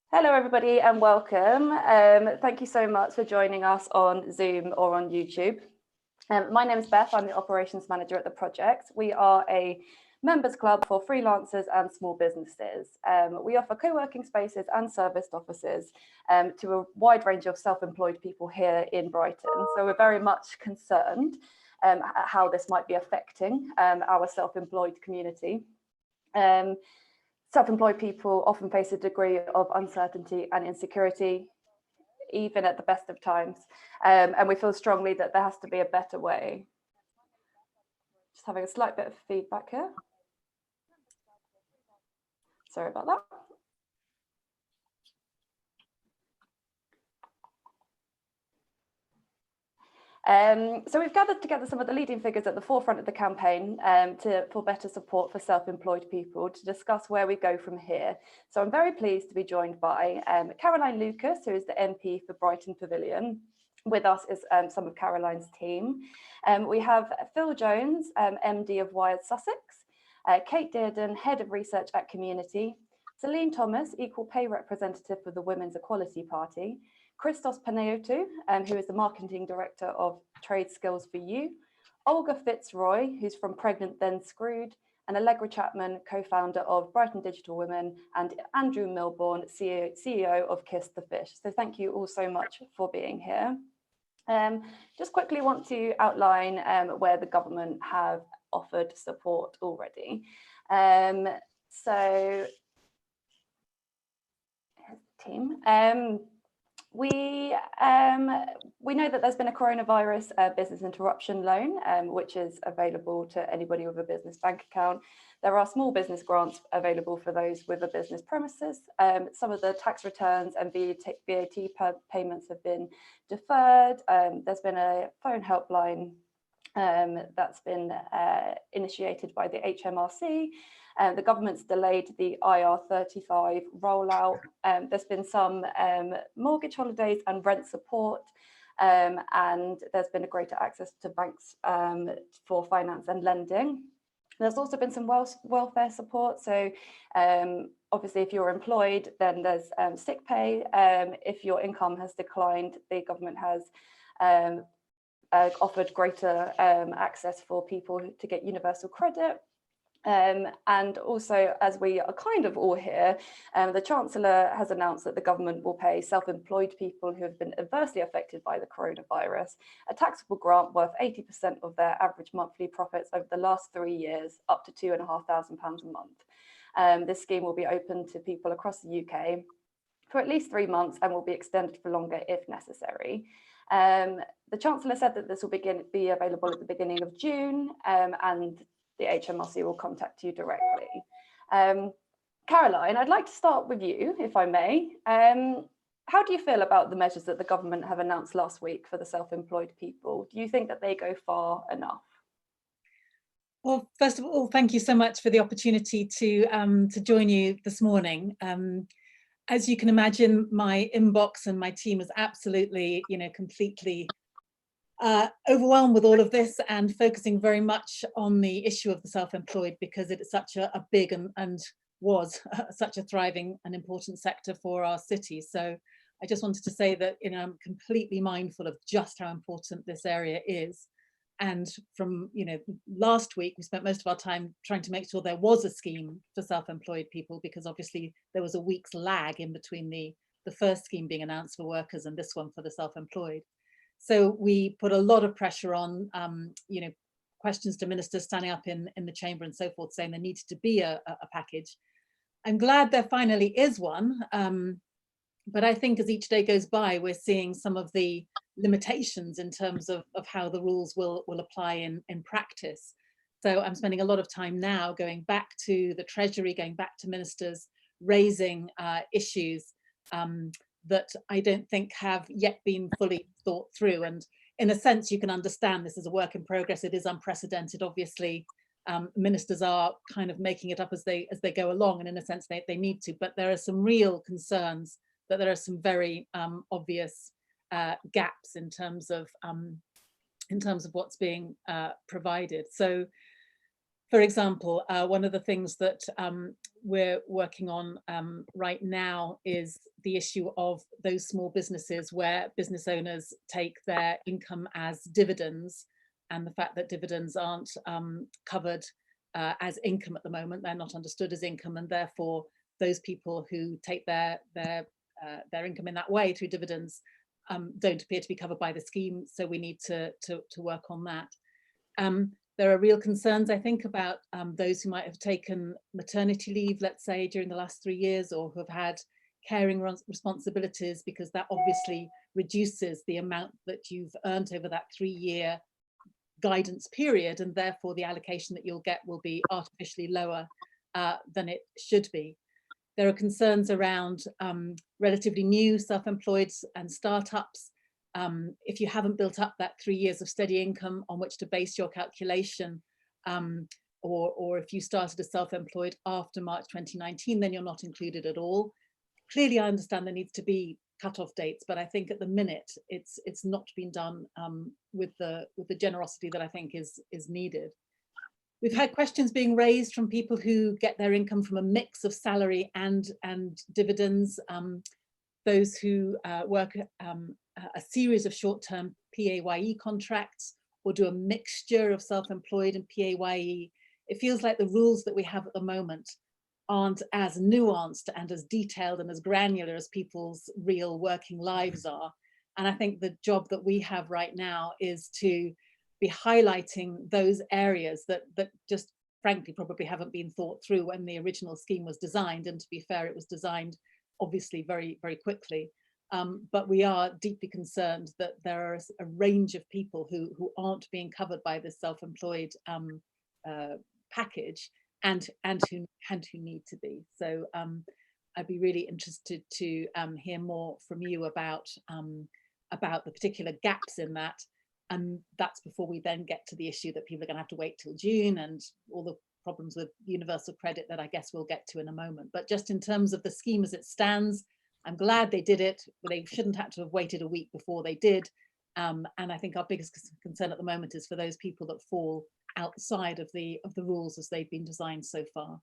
Hello, everybody, and welcome. Thank you so much for joining us on Zoom or on YouTube. My name is Beth. I'm the operations manager at the project. We are a members club for freelancers and small businesses. We offer co-working spaces and serviced offices to a wide range of self-employed people here in Brighton. So we're very much concerned at how this might be affecting our self-employed community. Self-employed people often face a degree of uncertainty and insecurity, even at the best of times. And we feel strongly that there has to be a better way. Just having a slight bit of feedback here. Sorry about that. So we've gathered together some of the leading figures at the forefront of the campaign for better support for self-employed people to discuss where we go from here. So I'm very pleased to be joined by Caroline Lucas, who is the MP for Brighton Pavillion. With us is some of Caroline's team. We have Phil Jones, MD of Wired Sussex, Kate Dearden, Head of Research at Community, Celine Thomas, Equal Pay Representative for the Women's Equality Party, Christos Panayiotou, who is the Marketing Director of Trade Skills for You, Olga Fitzroy, who's from Pregnant Then Screwed, and Allegra Chapman, co-founder of Brighton Digital Women, and Andrew Milbourn, CEO of Kiss the Fish. So thank you all so much for being here. Just quickly want to outline where the government have offered support already. So here's the team. We know that there's been a coronavirus business interruption loan, which is available to anybody with a business bank account. There are small business grants available for those with a business premises. Some of the tax returns and VAT payments have been deferred. There's been a phone helpline that's been initiated by the HMRC. The government's delayed the IR35 rollout. There's been some mortgage holidays and rent support, and there's been a greater access to banks for finance and lending. There's also been some welfare support. So obviously, if you're employed, then there's sick pay. If your income has declined, the government has offered greater access for people to get universal credit. And also, as we are kind of all here, the Chancellor has announced that the government will pay self-employed people who have been adversely affected by the coronavirus a taxable grant worth 80% of their average monthly profits over the last 3 years, up to £2,500 a month. This scheme will be open to people across the UK for at least 3 months and will be extended for longer if necessary. The Chancellor said that this will be available at the beginning of June, and the HMRC will contact you directly. Caroline, I'd like to start with you, if I may. How do you feel about the measures that the government have announced last week for the self-employed people? Do you think that they go far enough? Well, first of all, thank you so much for the opportunity to join you this morning. As you can imagine, my inbox and my team is absolutely, completely overwhelmed with all of this and focusing very much on the issue of the self-employed because it is such a big and was such a thriving and important sector for our city. So I just wanted to say that I'm completely mindful of just how important this area is. And from last week, we spent most of our time trying to make sure there was a scheme for self-employed people, because obviously there was a week's lag in between the first scheme being announced for workers and this one for the self-employed. So we put a lot of pressure on, questions to ministers standing up in the chamber and so forth, saying there needed to be a package. I'm glad there finally is one, but I think as each day goes by, we're seeing some of the limitations in terms of how the rules will apply in practice. So I'm spending a lot of time now going back to the Treasury, going back to ministers, raising issues that I don't think have yet been fully thought through. And in a sense, you can understand this is a work in progress. It is unprecedented, obviously. Ministers are kind of making it up as they go along, and in a sense they need to, but there are some real concerns that there are some very obvious gaps in terms of what's being provided. So For example, one of the things that we're working on right now is the issue of those small businesses where business owners take their income as dividends, and the fact that dividends aren't covered as income at the moment. They're not understood as income, and therefore those people who take their income in that way through dividends don't appear to be covered by the scheme. So we need to work on that. There are real concerns, I think, about those who might have taken maternity leave, let's say, during the last 3 years, or who have had caring responsibilities, because that obviously reduces the amount that you've earned over that 3-year guidance period, and therefore the allocation that you'll get will be artificially lower than it should be. There are concerns around relatively new self-employed and startups. If you haven't built up that 3 years of steady income on which to base your calculation, or if you started as self-employed after March 2019, then you're not included at all. Clearly, I understand there needs to be cut-off dates, but I think at the minute it's not been done with the generosity that I think is needed. We've had questions being raised from people who get their income from a mix of salary and dividends. Those who work a series of short-term PAYE contracts, or do a mixture of self-employed and PAYE. It feels like the rules that we have at the moment aren't as nuanced and as detailed and as granular as people's real working lives are. And I think the job that we have right now is to be highlighting those areas that just frankly probably haven't been thought through when the original scheme was designed. And to be fair, it was designed obviously very, very quickly. But we are deeply concerned that there are a range of people who aren't being covered by this self-employed package and who need to be. So I'd be really interested to hear more from you about the particular gaps in that. And that's before we then get to the issue that people are going to have to wait till June and all the problems with universal credit that I guess we'll get to in a moment. But just in terms of the scheme as it stands, I'm glad they did it. They shouldn't have to have waited a week before they did. And I think our biggest concern at the moment is for those people that fall outside of the rules as they've been designed so far.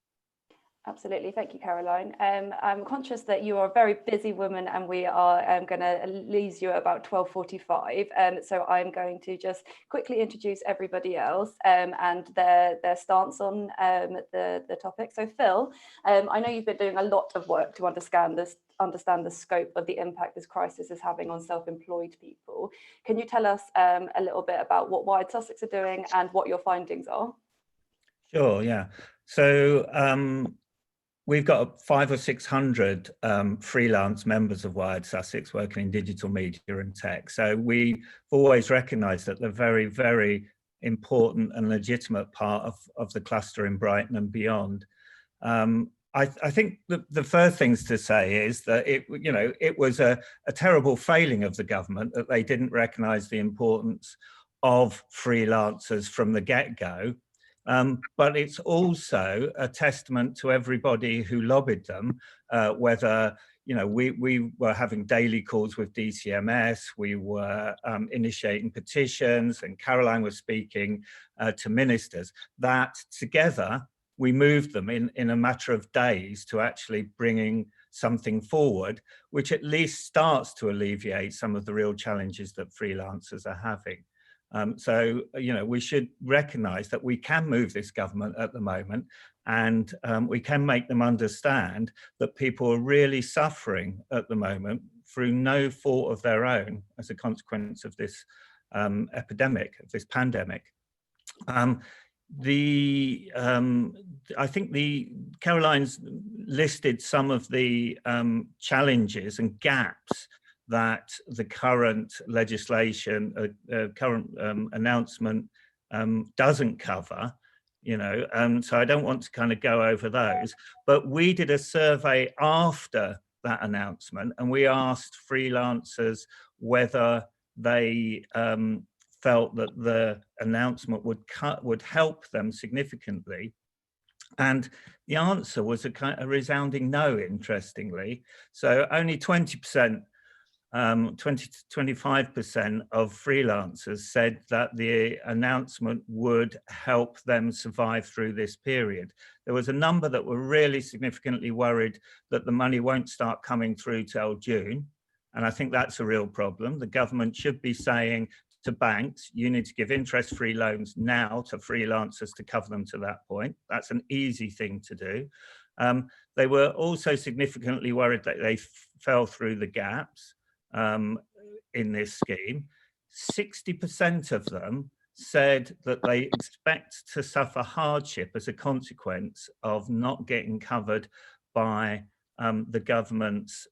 Absolutely, thank you, Caroline. I'm conscious that you are a very busy woman and we are going to lose you at about 12:45. So I'm going to just quickly introduce everybody else and their stance on the topic. So Phil, I know you've been doing a lot of work to understand the scope of the impact this crisis is having on self-employed people. Can you tell us a little bit about what Wired Sussex are doing and what your findings are? Sure, yeah. So we've got 500 or 600 freelance members of Wired Sussex working in digital media and tech. So we've always recognised that they're very, very important and legitimate part of the cluster in Brighton and beyond. I think the first things to say is that it was a terrible failing of the government that they didn't recognise the importance of freelancers from the get-go. But it's also a testament to everybody who lobbied them, whether, we were having daily calls with DCMS, we were initiating petitions, and Caroline was speaking to ministers, that together we moved them in a matter of days to actually bringing something forward, which at least starts to alleviate some of the real challenges that freelancers are having. So, we should recognise that we can move this government at the moment, and we can make them understand that people are really suffering at the moment through no fault of their own as a consequence of this epidemic, of this pandemic. I think Caroline's listed some of the challenges and gaps that the current legislation, current announcement doesn't cover, so I don't want to kind of go over those. But we did a survey after that announcement, and we asked freelancers whether they felt that the announcement would help them significantly. And the answer was a resounding no, interestingly. So only 20% 20 to 25% of freelancers said that the announcement would help them survive through this period. There was a number that were really significantly worried that the money won't start coming through till June. And I think that's a real problem. The government should be saying to banks, you need to give interest-free loans now to freelancers to cover them to that point. That's an easy thing to do. They were also significantly worried that they fell through the gaps in this scheme. 60% of them said that they expect to suffer hardship as a consequence of not getting covered by the government's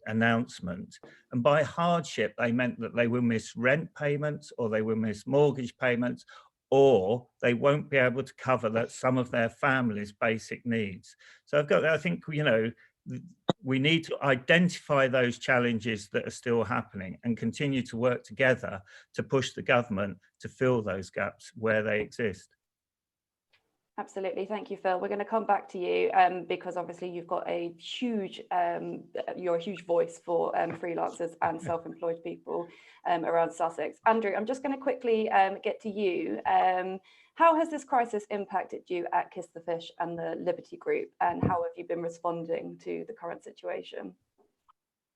announcement. And by hardship, they meant that they will miss rent payments, or they will miss mortgage payments, or they won't be able to cover that some of their family's basic needs. So I think, you know, we need to identify those challenges that are still happening and continue to work together to push the government to fill those gaps where they exist. Absolutely, thank you, Phil. We're going to come back to you because obviously you've got a huge, you're a huge voice for freelancers and self-employed people around Sussex. Andrew, I'm just going to quickly get to you. How has this crisis impacted you at Kiss the Fish and the Liberty Group, and how have you been responding to the current situation?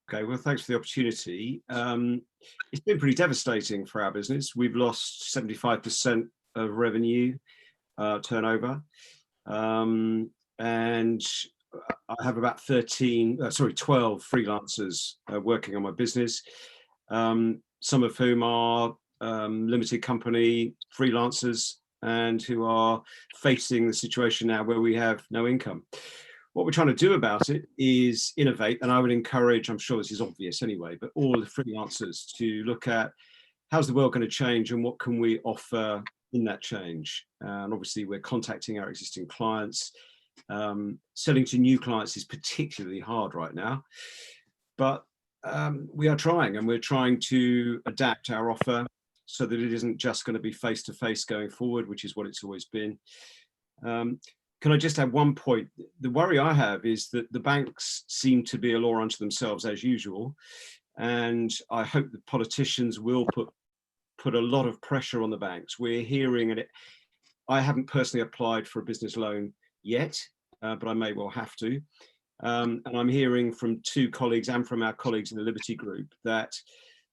Okay, well, thanks for the opportunity. It's been pretty devastating for our business. We've lost 75% of revenue, turnover, and I have about 12 freelancers working on my business, some of whom are limited company freelancers and who are facing the situation now where we have no income. What we're trying to do about it is innovate, and I would encourage, I'm sure this is obvious anyway, but all the freelancers to look at how's the world going to change and what can we offer in that change. And obviously we're contacting our existing clients. Selling to new clients is particularly hard right now, but we are trying, and we're trying to adapt our offer so that it isn't just going to be face-to-face going forward, which is what it's always been. Can I just add one point? The worry I have is that the banks seem to be a law unto themselves as usual, and I hope the politicians will put a lot of pressure on the banks. We're hearing, and I haven't personally applied for a business loan yet, but I may well have to. And I'm hearing from two colleagues and from our colleagues in the Liberty Group that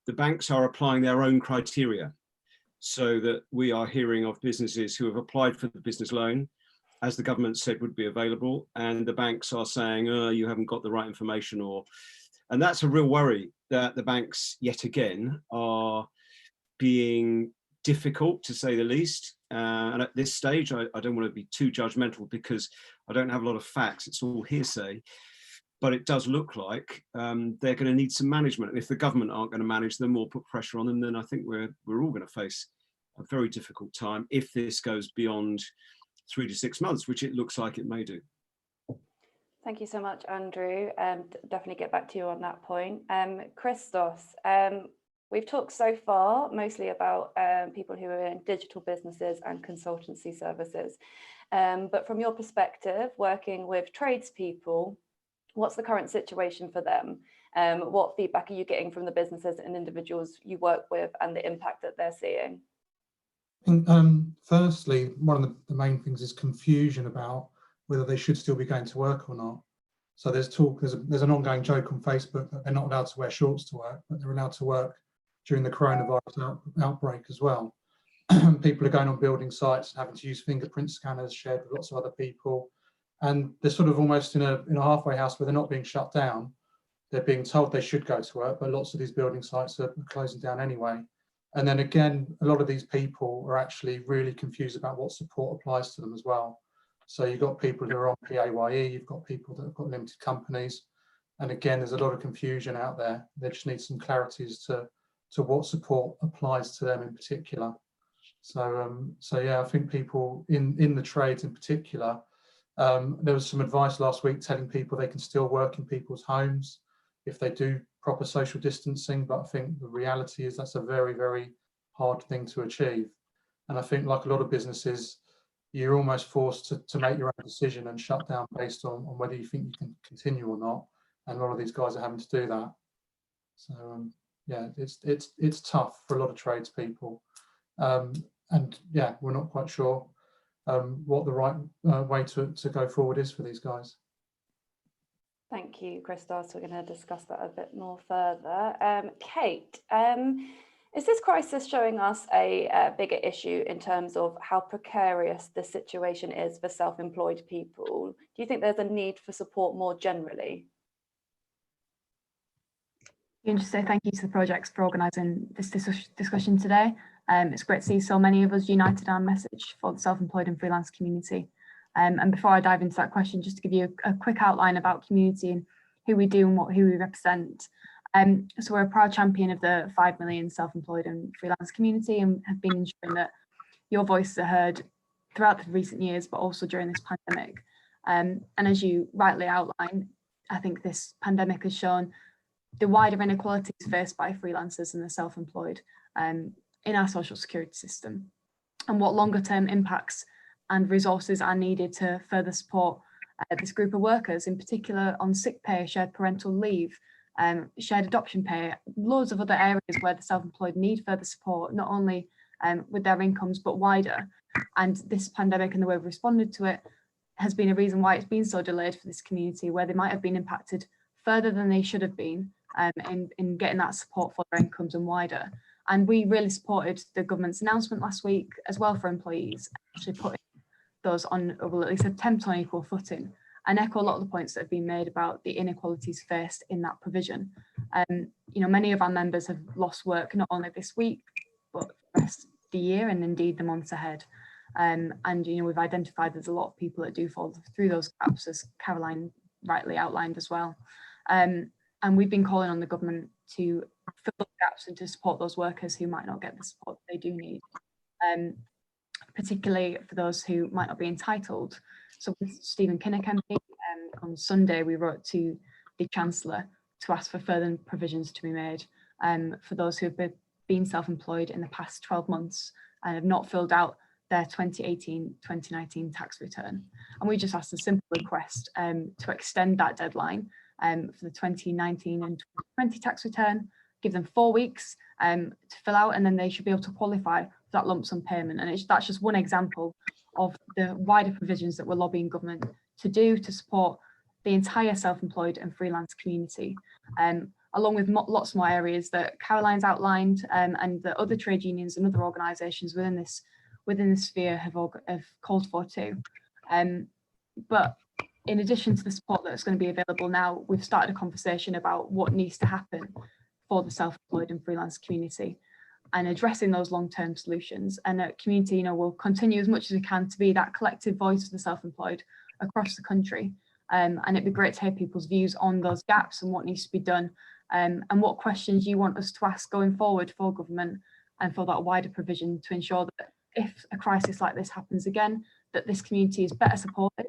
the banks are applying their own criteria, so that we are hearing of businesses who have applied for the business loan, as the government said would be available, and the banks are saying, oh, you haven't got the right information, and that's a real worry, that the banks yet again are being difficult, to say the least. And at this stage, I don't want to be too judgmental because I don't have a lot of facts, it's all hearsay, but it does look like they're going to need some management. And if the government aren't going to manage them or put pressure on them, then I think we're all going to face a very difficult time if this goes beyond 3 to 6 months, which it looks like it may do. Thank you so much, Andrew. Definitely get back to you on that point. Christos, we've talked so far mostly about people who are in digital businesses and consultancy services. But from your perspective, working with tradespeople, what's the current situation for them? What feedback are you getting from the businesses and individuals you work with, and the impact that they're seeing? Firstly, one of the main things is confusion about whether they should still be going to work or not. So there's an ongoing joke on Facebook that they're not allowed to wear shorts to work, but they're allowed to work during the coronavirus outbreak as well. People are going on building sites and having to use fingerprint scanners shared with lots of other people. And they're sort of almost in a halfway house where they're not being shut down. They're being told they should go to work, but lots of these building sites are closing down anyway. And then again, a lot of these people are actually really confused about what support applies to them as well. So you've got people who are on PAYE, you've got people that have got limited companies. And again, there's a lot of confusion out there. They just need some clarity as to what support applies to them in particular. So yeah, I think people in the trades in particular, there was some advice last week telling people they can still work in people's homes if they do proper social distancing, but I think the reality is that's a very, very hard thing to achieve. And I think, like a lot of businesses, you're almost forced to make your own decision and shut down based on whether you think you can continue or not. And a lot of these guys are having to do that. So yeah, it's tough for a lot of tradespeople, and yeah, we're not quite sure what the right way to go forward is for these guys. Thank you, Christos. We're going to discuss that a bit more further. Kate, is this crisis showing us a bigger issue in terms of how precarious the situation is for self-employed people? Do you think there's a need for support more generally? And just say thank you to the projects for organising this discussion today. It's great to see so many of us united on a message for the self-employed and freelance community. And before I dive into that question, just to give you a quick outline about community and who we do and who we represent. So we're a proud champion of the 5 million self-employed and freelance community, and have been ensuring that your voices are heard throughout the recent years, but also during this pandemic. And as you rightly outlined, I think this pandemic has shown the wider inequalities faced by freelancers and the self-employed in our social security system, and what longer term impacts and resources are needed to further support this group of workers, in particular on sick pay, shared parental leave, shared adoption pay, loads of other areas where the self-employed need further support, not only with their incomes, but wider. And this pandemic and the way we've responded to it has been a reason why it's been so delayed for this community, where they might have been impacted further than they should have been in getting that support for their incomes and wider. And we really supported the government's announcement last week as well for employees, actually putting those on, well, at least attempt on equal footing, and echo a lot of the points that have been made about the inequalities faced in that provision. You know, many of our members have lost work not only this week, but the rest of the year and indeed the months ahead. And you know, we've identified there's a lot of people that do fall through those gaps, as Caroline rightly outlined as well. And we've been calling on the government to fill the gaps and to support those workers who might not get the support they do need, particularly for those who might not be entitled. So with Stephen Kinnock MP, on Sunday, we wrote to the Chancellor to ask for further provisions to be made for those who have been self-employed in the past 12 months and have not filled out their 2018-2019 tax return. And we just asked a simple request to extend that deadline for the 2019 and 2020 tax return, give them 4 weeks to fill out, and then they should be able to qualify for that lump sum payment. And that's just one example of the wider provisions that we're lobbying government to do to support the entire self-employed and freelance community, along with lots more areas that Caroline's outlined, and the other trade unions and other organisations within this sphere have called for too. But in addition to the support that's going to be available now, we've started a conversation about what needs to happen for the self-employed and freelance community and addressing those long-term solutions. And that community, you know, will continue as much as we can to be that collective voice of the self-employed across the country. And it'd be great to hear people's views on those gaps and what needs to be done, and what questions you want us to ask going forward for government and for that wider provision to ensure that if a crisis like this happens again, that this community is better supported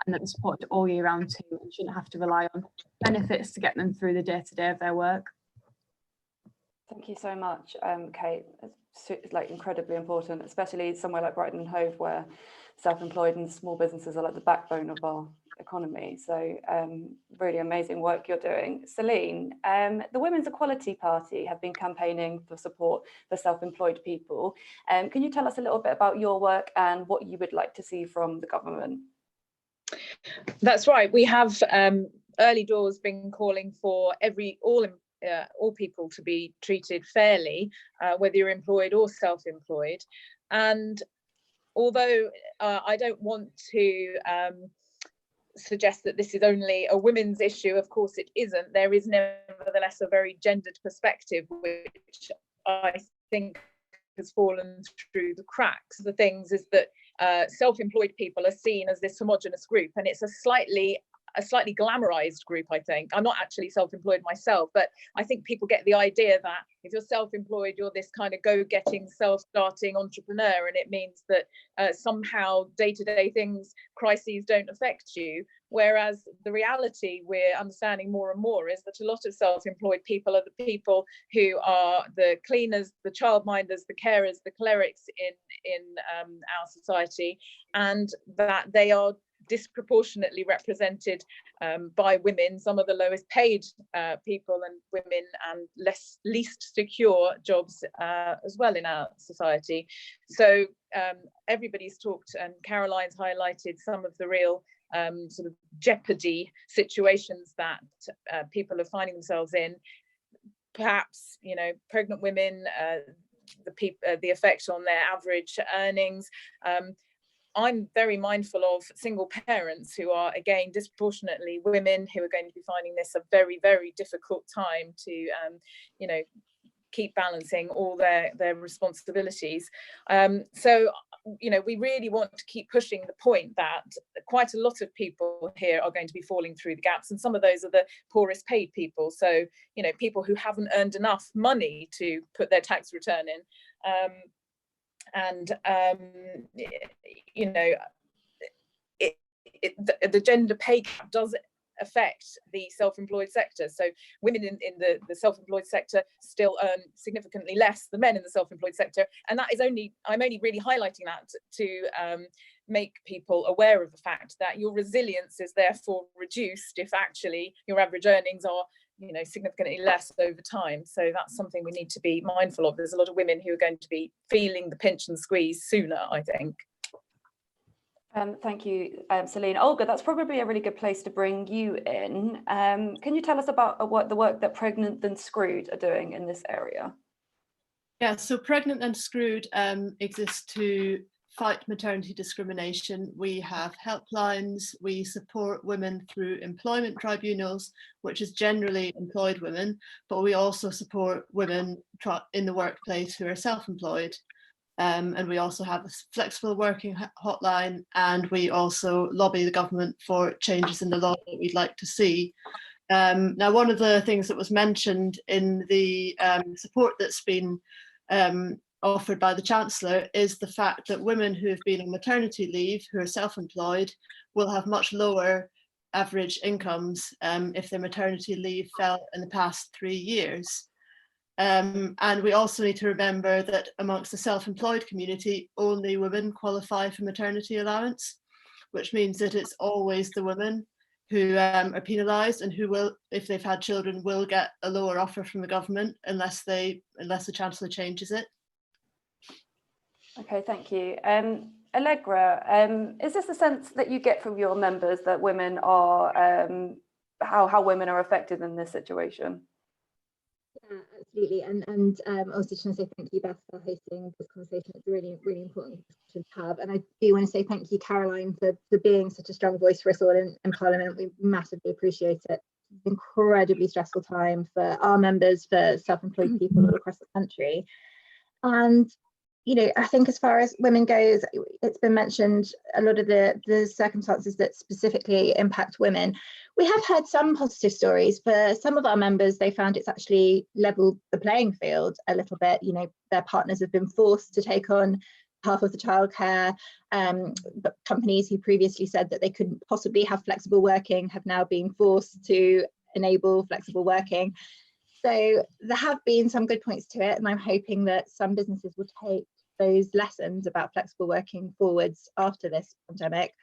and that they're supported all year round too, and shouldn't have to rely on benefits to get them through the day-to-day of their work. Thank you so much, Kate. It's like incredibly important, especially somewhere like Brighton and Hove, where self-employed and small businesses are like the backbone of our economy. So really amazing work you're doing. Celine, the Women's Equality Party have been campaigning for support for self-employed people. Can you tell us a little bit about your work and what you would like to see from the government? That's right. We have early doors been calling for all people to be treated fairly, whether you're employed or self-employed. And although I don't want to suggest that this is only a women's issue, of course it isn't. There is nevertheless a very gendered perspective, which I think has fallen through the cracks. The things is that self-employed people are seen as this homogenous group, and it's a slightly glamorized group, I think. I'm not actually self-employed myself, but I think people get the idea that if you're self-employed, you're this kind of go-getting, self-starting entrepreneur, and it means that somehow day-to-day things, crises don't affect you. Whereas the reality we're understanding more and more is that a lot of self-employed people are the people who are the cleaners, the childminders, the carers, the clerics in our society, and that they are disproportionately represented by women, some of the lowest paid people and women, and least secure jobs as well in our society. So everybody's talked, and Caroline's highlighted some of the real sort of jeopardy situations that people are finding themselves in. Perhaps, you know, pregnant women, the effect on their average earnings. I'm very mindful of single parents who are, again, disproportionately women, who are going to be finding this a very, very difficult time to, you know, keep balancing all their responsibilities. So, you know, we really want to keep pushing the point that quite a lot of people here are going to be falling through the gaps, and some of those are the poorest paid people. So, you know, people who haven't earned enough money to put their tax return in. You know, the gender pay gap does affect the self-employed sector. So women in the self-employed sector still earn significantly less than men in the self-employed sector, and that is I'm only really highlighting that to make people aware of the fact that your resilience is therefore reduced if actually your average earnings are, you know, significantly less over time. So that's something we need to be mindful of. There's a lot of women who are going to be feeling the pinch and squeeze sooner, I think. Thank you, Celine. Olga, that's probably a really good place to bring you in. Can you tell us about what the work that Pregnant Then Screwed are doing in this area? Yeah, so Pregnant Then Screwed exists to fight maternity discrimination. We have helplines, we support women through employment tribunals, which is generally employed women, but we also support women in the workplace who are self-employed. And we also have a flexible working hotline, and we also lobby the government for changes in the law that we'd like to see. Now, one of the things that was mentioned in the support that's been offered by the Chancellor is the fact that women who have been on maternity leave, who are self-employed, will have much lower average incomes if their maternity leave fell in the past 3 years. And we also need to remember that amongst the self-employed community, only women qualify for maternity allowance, which means that it's always the women who are penalised, and who will, if they've had children, will get a lower offer from the government unless the Chancellor changes it. Okay, thank you. Allegra, is this a sense that you get from your members that women are, how women are affected in this situation? Yeah, absolutely. And also just want to say thank you, Beth, for hosting this conversation. It's a really, really important discussion to have. And I do want to say thank you, Caroline, for being such a strong voice for us all in Parliament. We massively appreciate it. It's an incredibly stressful time for our members, for self-employed people all across the country. And you know, I think as far as women goes, it's been mentioned a lot of the circumstances that specifically impact women. We have heard some positive stories. For some of our members, they found it's actually leveled the playing field a little bit. You know, their partners have been forced to take on half of the childcare. But companies who previously said that they couldn't possibly have flexible working have now been forced to enable flexible working. So there have been some good points to it, and I'm hoping that some businesses will take those lessons about flexible working forwards after this pandemic.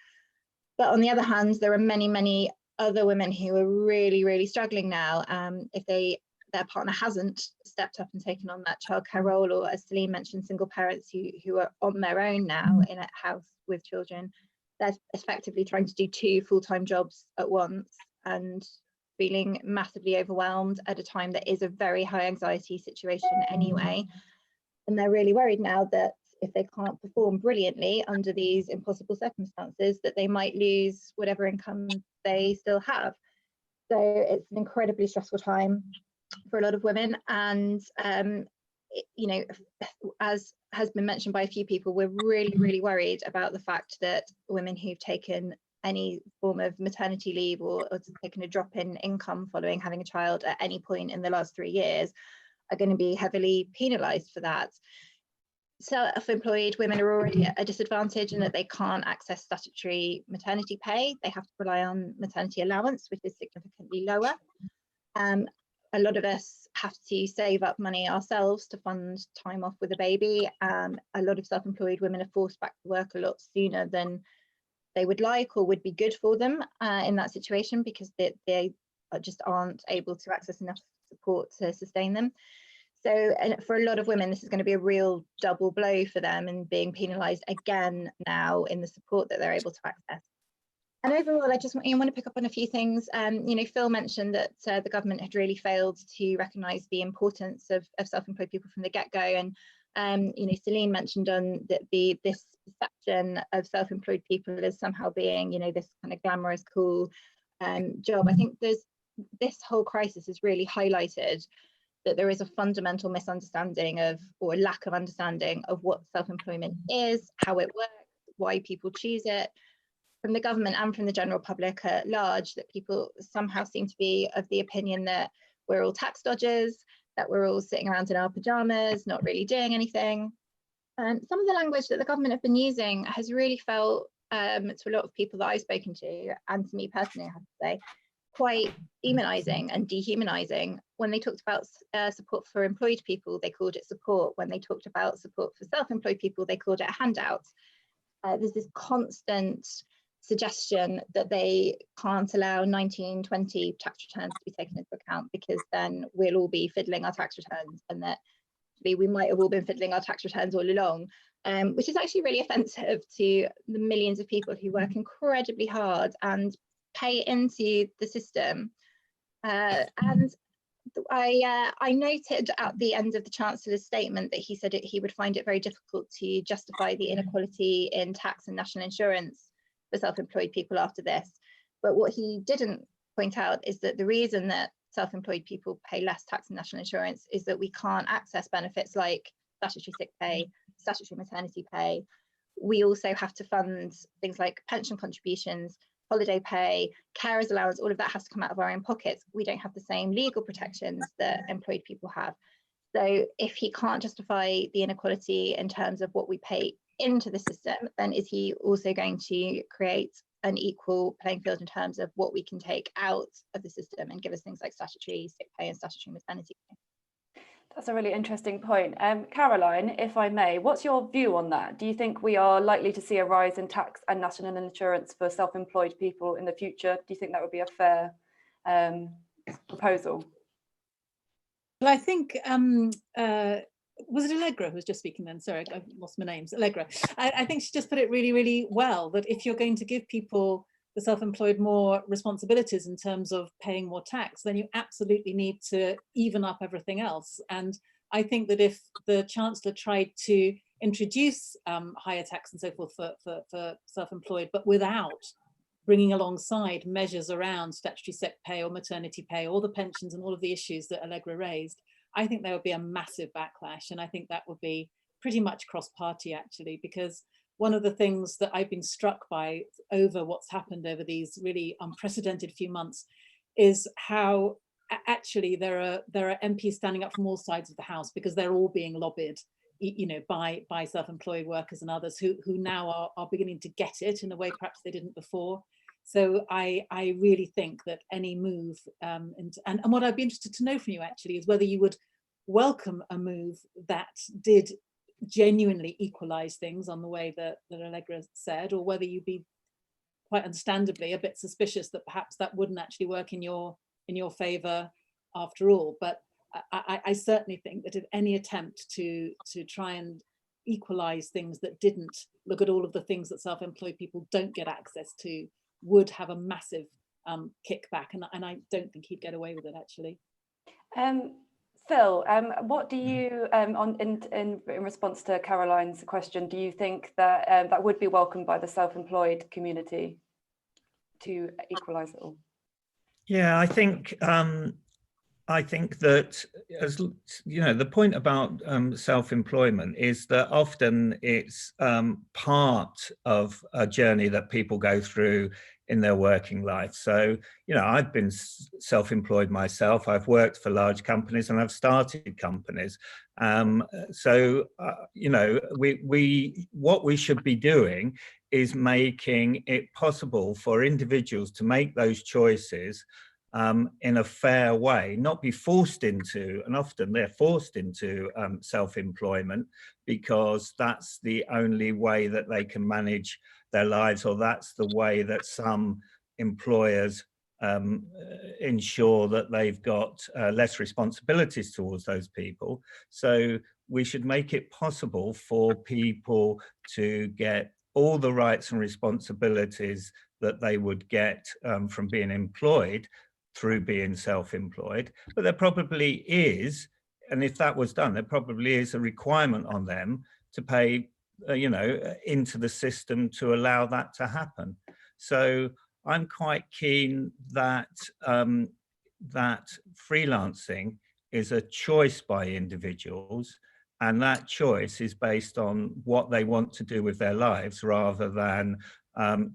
But on the other hand, there are many, many other women who are really, really struggling now. If their partner hasn't stepped up and taken on that childcare role, or as Celine mentioned, single parents who are on their own now in a house with children, they're effectively trying to do 2 full-time jobs at once and feeling massively overwhelmed at a time that is a very high anxiety situation anyway. And they're really worried now that if they can't perform brilliantly under these impossible circumstances, that they might lose whatever income they still have. So it's an incredibly stressful time for a lot of women. And, you know, as has been mentioned by a few people, we're really, really worried about the fact that women who've taken any form of maternity leave or taken a drop in income following having a child at any point in the last 3 years are going to be heavily penalised for that. Self-employed women are already at a disadvantage in that they can't access statutory maternity pay. They have to rely on maternity allowance, which is significantly lower. A lot of us have to save up money ourselves to fund time off with a baby. A lot of self-employed women are forced back to work a lot sooner than they would like or would be good for them in that situation, because they just aren't able to access enough support to sustain them. So, and for a lot of women, this is going to be a real double blow for them, and being penalised again now in the support that they're able to access. And overall, I just want to pick up on a few things. You know, Phil mentioned that the government had really failed to recognise the importance of self-employed people from the get-go, and you know, Celine mentioned on that this perception of self-employed people as somehow being, you know, this kind of glamorous, cool job. I think this whole crisis has really highlighted that there is a fundamental misunderstanding of, or lack of understanding of, what self-employment is, how it works, why people choose it, from the government and from the general public at large, that people somehow seem to be of the opinion that we're all tax dodgers, that we're all sitting around in our pajamas, not really doing anything. And some of the language that the government have been using has really felt, to a lot of people that I've spoken to, and to me personally, I have to say, quite demonising and dehumanising. When they talked about support for employed people, they called it support. When they talked about support for self-employed people, they called it a handout. There's this constant suggestion that they can't allow 1920 tax returns to be taken into account, because then we'll all be fiddling our tax returns, and that we might have all been fiddling our tax returns all along, which is actually really offensive to the millions of people who work incredibly hard and pay into the system. And I noted at the end of the Chancellor's statement that he said he would find it very difficult to justify the inequality in tax and national insurance for self-employed people after this. But what he didn't point out is that the reason that self-employed people pay less tax and national insurance is that we can't access benefits like statutory sick pay, statutory maternity pay. We also have to fund things like pension contributions, holiday pay, carers allowance. All of that has to come out of our own pockets. We don't have the same legal protections that employed people have. So if he can't justify the inequality in terms of what we pay into the system, then is he also going to create an equal playing field in terms of what we can take out of the system and give us things like statutory sick pay and statutory maternity pay? That's a really interesting point. Caroline, if I may, what's your view on that? Do you think we are likely to see a rise in tax and national insurance for self-employed people in the future? Do you think that would be a fair proposal? Well, I think, was it Allegra who was just speaking then? Sorry, I've lost my names. Allegra. I think she just put it really, really well, that if you're going to give people, the self-employed, more responsibilities in terms of paying more tax, then you absolutely need to even up everything else. And I think that if the Chancellor tried to introduce higher tax and so forth for self-employed, but without bringing alongside measures around statutory sick pay or maternity pay or the pensions and all of the issues that Allegra raised, I think there would be a massive backlash. And I think that would be pretty much cross-party, actually, because one of the things that I've been struck by over what's happened over these really unprecedented few months is how actually there are MPs standing up from all sides of the House, because they're all being lobbied, you know, by self-employed workers and others who now are beginning to get it in a way perhaps they didn't before. So I really think that any move, and what I'd be interested to know from you actually is whether you would welcome a move that did genuinely equalise things on the way that Allegra said, or whether you'd be quite understandably a bit suspicious that perhaps that wouldn't actually work in your favour after all. But I certainly think that if any attempt to try and equalise things that didn't look at all of the things that self-employed people don't get access to would have a massive kickback, and I don't think he'd get away with it, actually. Phil, what do you, in response to Caroline's question, do you think that that would be welcomed by the self-employed community to equalise it all? Yeah, I think that, as you know, the point about self-employment is that often it's part of a journey that people go through in their working life. So, you know, I've been self-employed myself. I've worked for large companies and I've started companies. So, you know, what we should be doing is making it possible for individuals to make those choices in a fair way, not be forced into, and often they're forced into self-employment because that's the only way that they can manage their lives, or that's the way that some employers ensure that they've got less responsibilities towards those people. So we should make it possible for people to get all the rights and responsibilities that they would get from being employed through being self-employed. But there probably is, and if that was done, there probably is a requirement on them to pay, you know, into the system to allow that to happen. So I'm quite keen that that freelancing is a choice by individuals, and that choice is based on what they want to do with their lives, rather than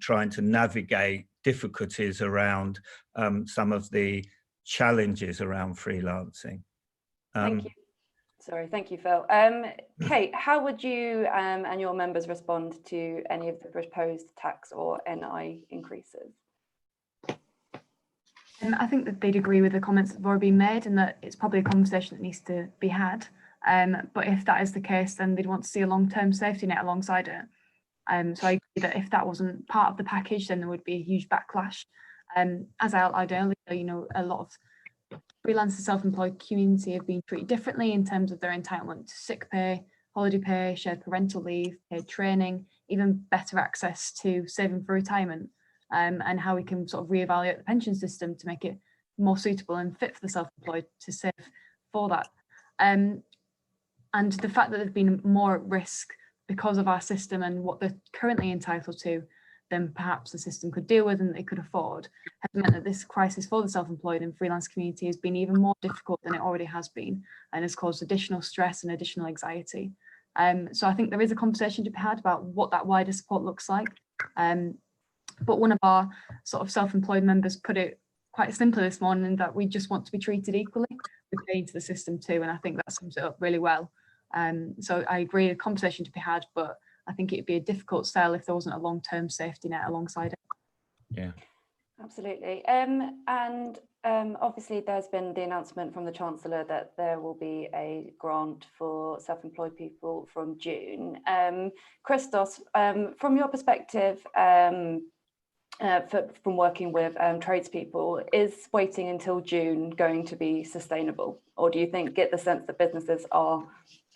trying to navigate difficulties around some of the challenges around freelancing. Thank you. Sorry, thank you, Phil. Kate, how would you and your members respond to any of the proposed tax or NI increases? I think that they'd agree with the comments that have already been made, and that it's probably a conversation that needs to be had. But if that is the case, then they'd want to see a long-term safety net alongside it. So I agree that if that wasn't part of the package, then there would be a huge backlash. As I outlined earlier, you know, a lot of freelance and self-employed community have been treated differently in terms of their entitlement to sick pay, holiday pay, shared parental leave, paid training, even better access to saving for retirement, and how we can sort of reevaluate the pension system to make it more suitable and fit for the self-employed to save for that. And the fact that they've been more at risk because of our system and what they're currently entitled to than perhaps the system could deal with and they could afford, has meant that this crisis for the self-employed and freelance community has been even more difficult than it already has been, and has caused additional stress and additional anxiety. So I think there is a conversation to be had about what that wider support looks like. But one of our sort of self-employed members put it quite simply this morning, that we just want to be treated equally. We pay into the system too, and I think that sums it up really well. So I agree, a conversation to be had, but I think it'd be a difficult sell if there wasn't a long-term safety net alongside it. Yeah, absolutely. Obviously there's been the announcement from the Chancellor that there will be a grant for self-employed people from June. Christos, from your perspective, from working with tradespeople, is waiting until June going to be sustainable, or do you get the sense that businesses are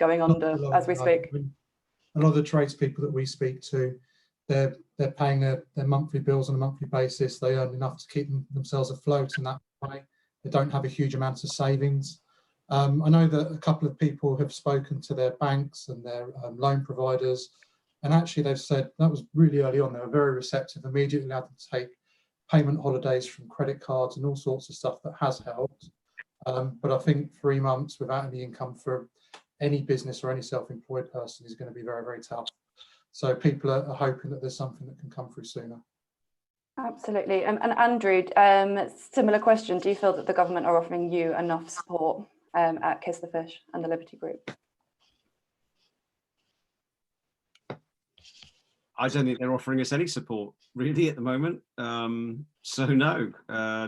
going under as we speak? A lot of the tradespeople that we speak to, they're paying their monthly bills on a monthly basis. They earn enough to keep themselves afloat in that way. They don't have a huge amount of savings. I know that a couple of people have spoken to their banks and their loan providers, and actually they've said that was really early on. They were very receptive, immediately allowed them to take payment holidays from credit cards and all sorts of stuff that has helped. But I think 3 months without any income for any business or any self-employed person is going to be very, very tough. So people are hoping that there's something that can come through sooner. Absolutely. And Andrew, similar question. Do you feel that the government are offering you enough support at Kiss the Fish and the Liberty Group? I don't think they're offering us any support really at the moment. So no,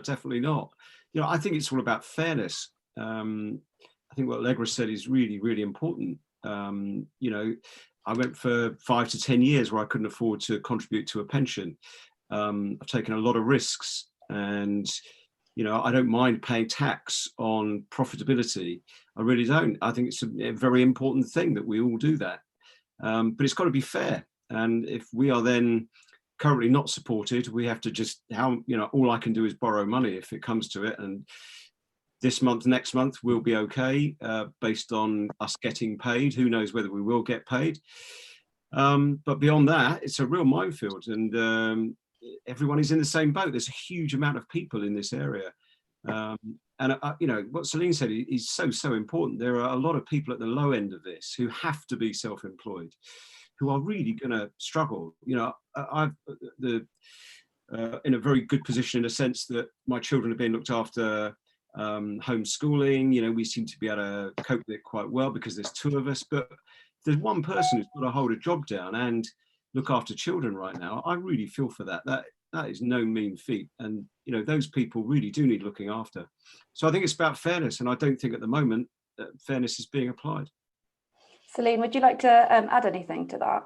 definitely not. You know, I think it's all about fairness. I think what Allegra said is really, really important. You know, I went for 5 to 10 years where I couldn't afford to contribute to a pension. I've taken a lot of risks, and you know, I don't mind paying tax on profitability. I really don't. I think it's a very important thing that we all do that. But it's got to be fair. And if we are then currently not supported, we have to just, you know, all I can do is borrow money if it comes to it. And this month, next month, we'll be okay based on us getting paid. Who knows whether we will get paid? But beyond that, it's a real minefield, and everyone is in the same boat. There's a huge amount of people in this area. And you know, what Celine said is so important. There are a lot of people at the low end of this who have to be self-employed, who are really going to struggle. You know, I'm in a very good position in a sense that my children are being looked after, homeschooling. You know, we seem to be able to cope with it quite well because there's 2 of us. But there's one person who's got to hold a job down and look after children right now. I really feel for that. That is no mean feat. And, you know, those people really do need looking after. So I think it's about fairness. And I don't think at the moment that fairness is being applied. Celine, would you like to add anything to that?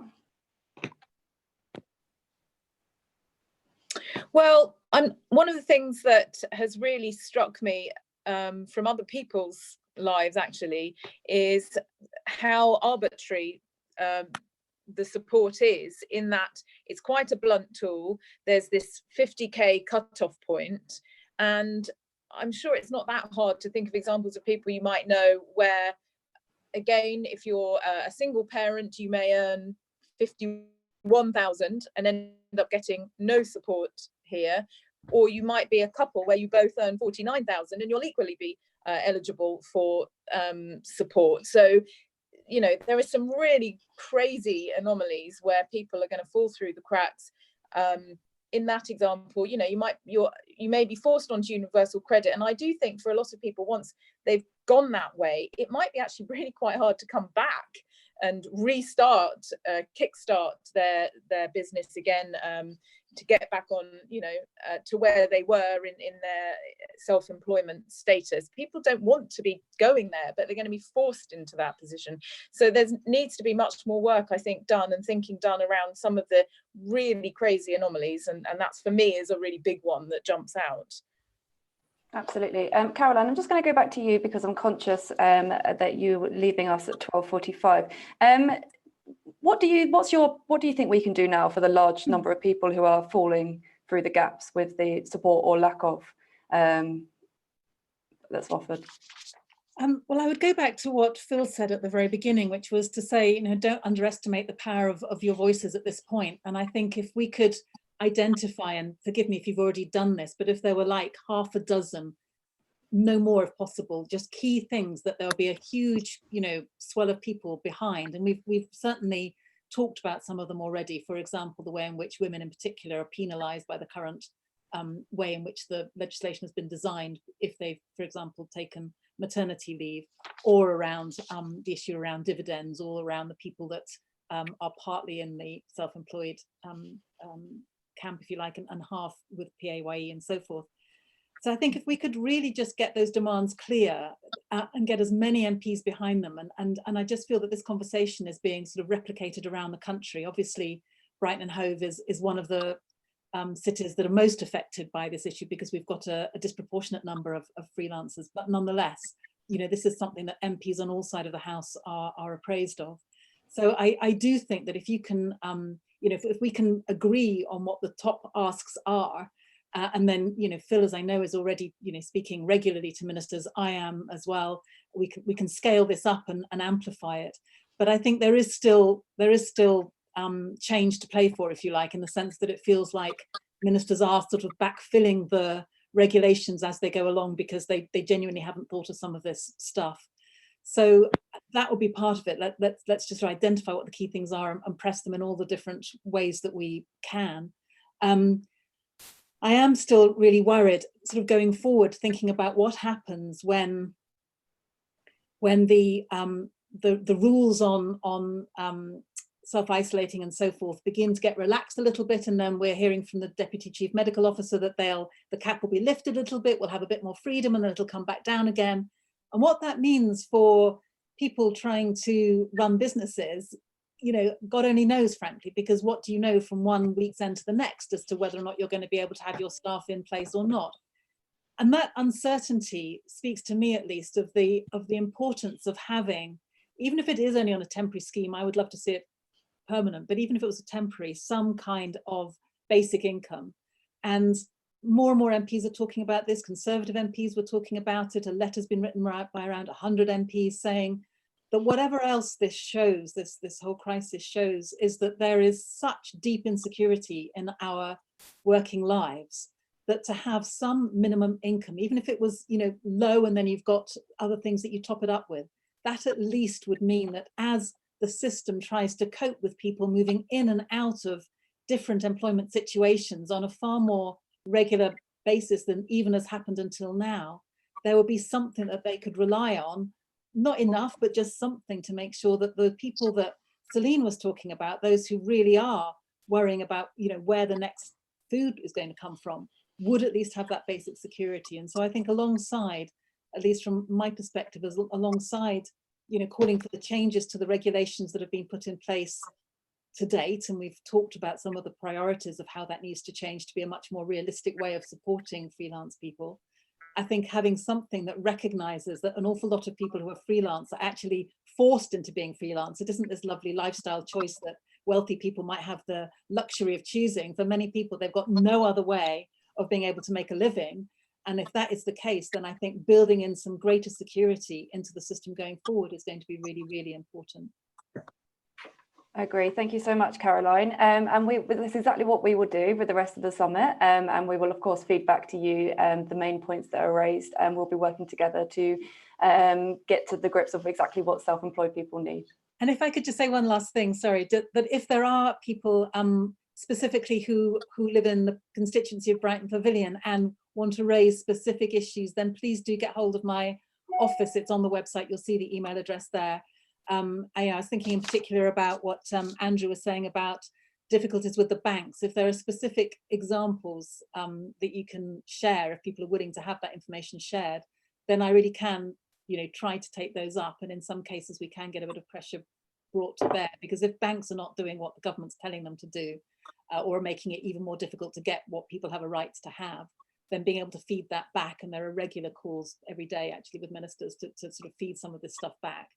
Well, one of the things that has really struck me from other people's lives actually is how arbitrary the support is, in that it's quite a blunt tool. There's this 50k cutoff point, and I'm sure it's not that hard to think of examples of people you might know where, again, if you're a single parent, you may earn 51,000 and end up getting no support here, or you might be a couple where you both earn 49,000 and you'll equally be eligible for support. So, you know, there are some really crazy anomalies where people are going to fall through the cracks. In that example, you know, you may be forced onto universal credit, and I do think for a lot of people, once they've gone that way, it might be actually really quite hard to come back and restart, kickstart their business again, to get back on, you know, to where they were in their self-employment status. People don't want to be going there, but they're going to be forced into that position. So there needs to be much more work, I think, done and thinking done around some of the really crazy anomalies, and that's, for me, is a really big one that jumps out. Absolutely. Caroline, I'm just going to go back to you because I'm conscious that you're leaving us at 12:45. What do you think we can do now for the large number of people who are falling through the gaps with the support or lack of that's offered? Well, I would go back to what Phil said at the very beginning, which was to say, you know, don't underestimate the power of your voices at this point. And I think if we could identify, and forgive me if you've already done this, but if there were like half a dozen, no more if possible, just key things that there'll be a huge, you know, swell of people behind. And we've certainly talked about some of them already. For example, the way in which women in particular are penalised by the current way in which the legislation has been designed if they've, for example, taken maternity leave, or around the issue around dividends, or around the people that are partly in the self-employed camp, if you like, and half with PAYE and so forth. So I think if we could really just get those demands clear and get as many MPs behind them, and I just feel that this conversation is being sort of replicated around the country. Obviously, Brighton and Hove is one of the cities that are most affected by this issue because we've got a disproportionate number of freelancers, but nonetheless, you know, this is something that MPs on all sides of the House are appraised of. So I do think that if you can, you know, if we can agree on what the top asks are, and then, you know, Phil, as I know, is already, you know, speaking regularly to ministers. I am as well. We can scale this up and amplify it. But I think there is still change to play for, if you like, in the sense that it feels like ministers are sort of backfilling the regulations as they go along because they genuinely haven't thought of some of this stuff. So that will be part of it. Let's just identify what the key things are and press them in all the different ways that we can. I am still really worried, sort of going forward, thinking about what happens when the rules on self-isolating and so forth begin to get relaxed a little bit, and then we're hearing from the Deputy Chief Medical Officer that the cap will be lifted a little bit, we'll have a bit more freedom, and then it'll come back down again. And what that means for people trying to run businesses, you know, God only knows, frankly, because what do you know from one week's end to the next as to whether or not you're going to be able to have your staff in place or not? And that uncertainty speaks to me, at least, of the importance of having, even if it is only on a temporary scheme, I would love to see it permanent, but even if it was a temporary, some kind of basic income. And more MPs are talking about this. Conservative MPs were talking about it. A letter's been written by around 100 MPs saying that whatever else this shows, this whole crisis shows, is that there is such deep insecurity in our working lives that to have some minimum income, even if it was, you know, low and then you've got other things that you top it up with, that at least would mean that as the system tries to cope with people moving in and out of different employment situations on a far more regular basis than even has happened until now, there would be something that they could rely on, not enough, but just something to make sure that the people that Celine was talking about, those who really are worrying about, you know, where the next food is going to come from, would at least have that basic security. And so I think alongside, at least from my perspective, alongside, you know, calling for the changes to the regulations that have been put in place to date, and we've talked about some of the priorities of how that needs to change to be a much more realistic way of supporting freelance people. I think having something that recognises that an awful lot of people who are freelance are actually forced into being freelance. It isn't this lovely lifestyle choice that wealthy people might have the luxury of choosing. For many people, they've got no other way of being able to make a living. And if that is the case, then I think building in some greater security into the system going forward is going to be really, really important. I agree. Thank you so much, Caroline. And this is exactly what we will do with the rest of the summit. And we will, of course, feed back to you the main points that are raised. And we'll be working together to get to the grips of exactly what self-employed people need. And if I could just say one last thing, sorry, that if there are people specifically who live in the constituency of Brighton Pavillion and want to raise specific issues, then please do get hold of my office. It's on the website. You'll see the email address there. I was thinking in particular about what Andrew was saying about difficulties with the banks. If there are specific examples that you can share, if people are willing to have that information shared, then I really can, try to take those up. And in some cases, we can get a bit of pressure brought to bear, because if banks are not doing what the government's telling them to do, or making it even more difficult to get what people have a right to have, then being able to feed that back, and there are regular calls every day actually with ministers to sort of feed some of this stuff back,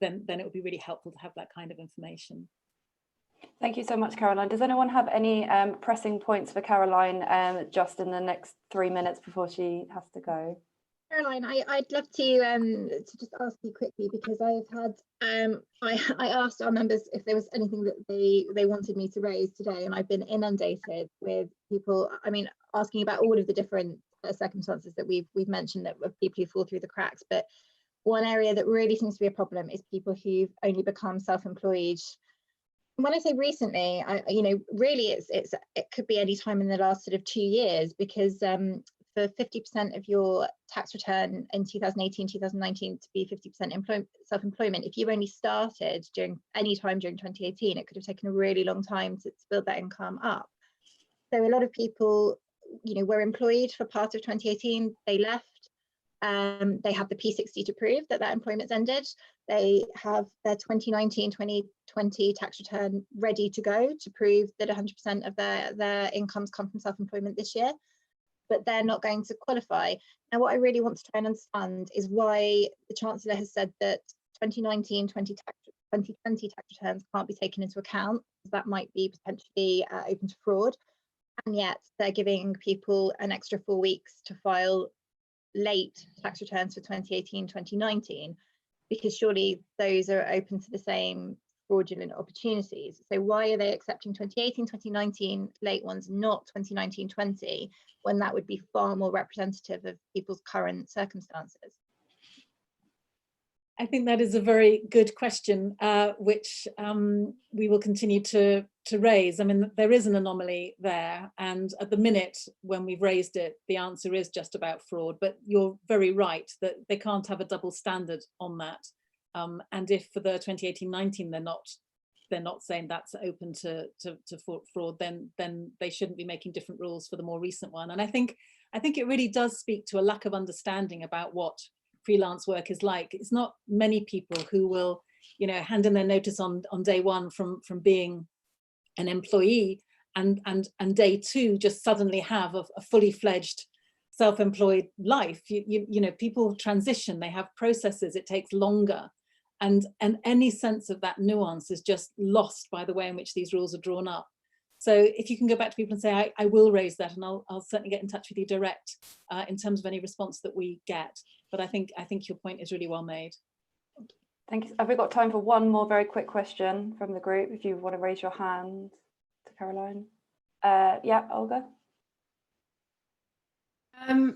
then it would be really helpful to have that kind of information. Thank you so much, Caroline. Does anyone have any pressing points for Caroline just in the next 3 minutes before she has to go? Caroline, I'd love to just ask you quickly, because I've had I asked our members if there was anything that they wanted me to raise today, and I've been inundated with people, asking about all of the different circumstances that we've mentioned, that of people who fall through the cracks. But one area that really seems to be a problem is people who've only become self-employed. When I say recently, really it could be any time in the last sort of 2 years, because for 50% of your tax return in 2018, 2019 to be 50% self-employment, if you only started during any time during 2018, it could have taken a really long time to build that income up. So a lot of people, were employed for part of 2018, they left. They have the P60 to prove that employment's ended. They have their 2019-2020 tax return ready to go to prove that 100% of their incomes come from self-employment this year, but they're not going to qualify. Now, what I really want to try and understand is why the Chancellor has said that 2019-2020 tax returns can't be taken into account, because that might be potentially open to fraud, and yet they're giving people an extra 4 weeks to file late tax returns for 2018-2019, because surely those are open to the same fraudulent opportunities. So why are they accepting 2018-2019 late ones, not 2019-20, when that would be far more representative of people's current circumstances? I think that is a very good question, which we will continue to raise. There is an anomaly there, and at the minute when we've raised it, the answer is just about fraud. But you're very right that they can't have a double standard on that. And if for the 2018-19 they're not saying that's open to fraud, then they shouldn't be making different rules for the more recent one. And I think it really does speak to a lack of understanding about what freelance work is like. It's not many people who will, hand in their notice on day one from being an employee, and day two just suddenly have a fully fledged self-employed life. People transition, they have processes, it takes longer. And any sense of that nuance is just lost by the way in which these rules are drawn up. So if you can go back to people and say, I will raise that, and I'll certainly get in touch with you direct in terms of any response that we get. But I think your point is really well made. Thank you. Have we got time for one more very quick question from the group? If you want to raise your hand to Caroline. Yeah, Olga.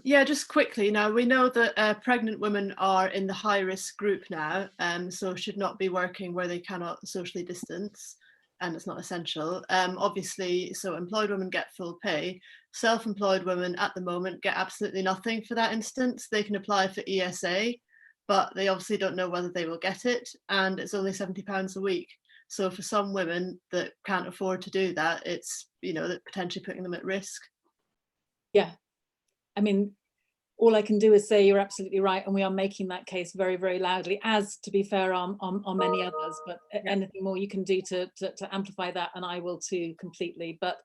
Yeah, just quickly. Now, we know that pregnant women are in the high risk group now, so should not be working where they cannot socially distance, and it's not essential. Obviously, so employed women get full pay. Self-employed women at the moment get absolutely nothing for that instance. They can apply for ESA, but they obviously don't know whether they will get it, and it's only £70 a week. So for some women that can't afford to do that, it's, potentially putting them at risk. Yeah. all I can do is say you're absolutely right, and we are making that case very, very loudly, as, to be fair, on many others. But anything more you can do to amplify that, and I will too, completely. But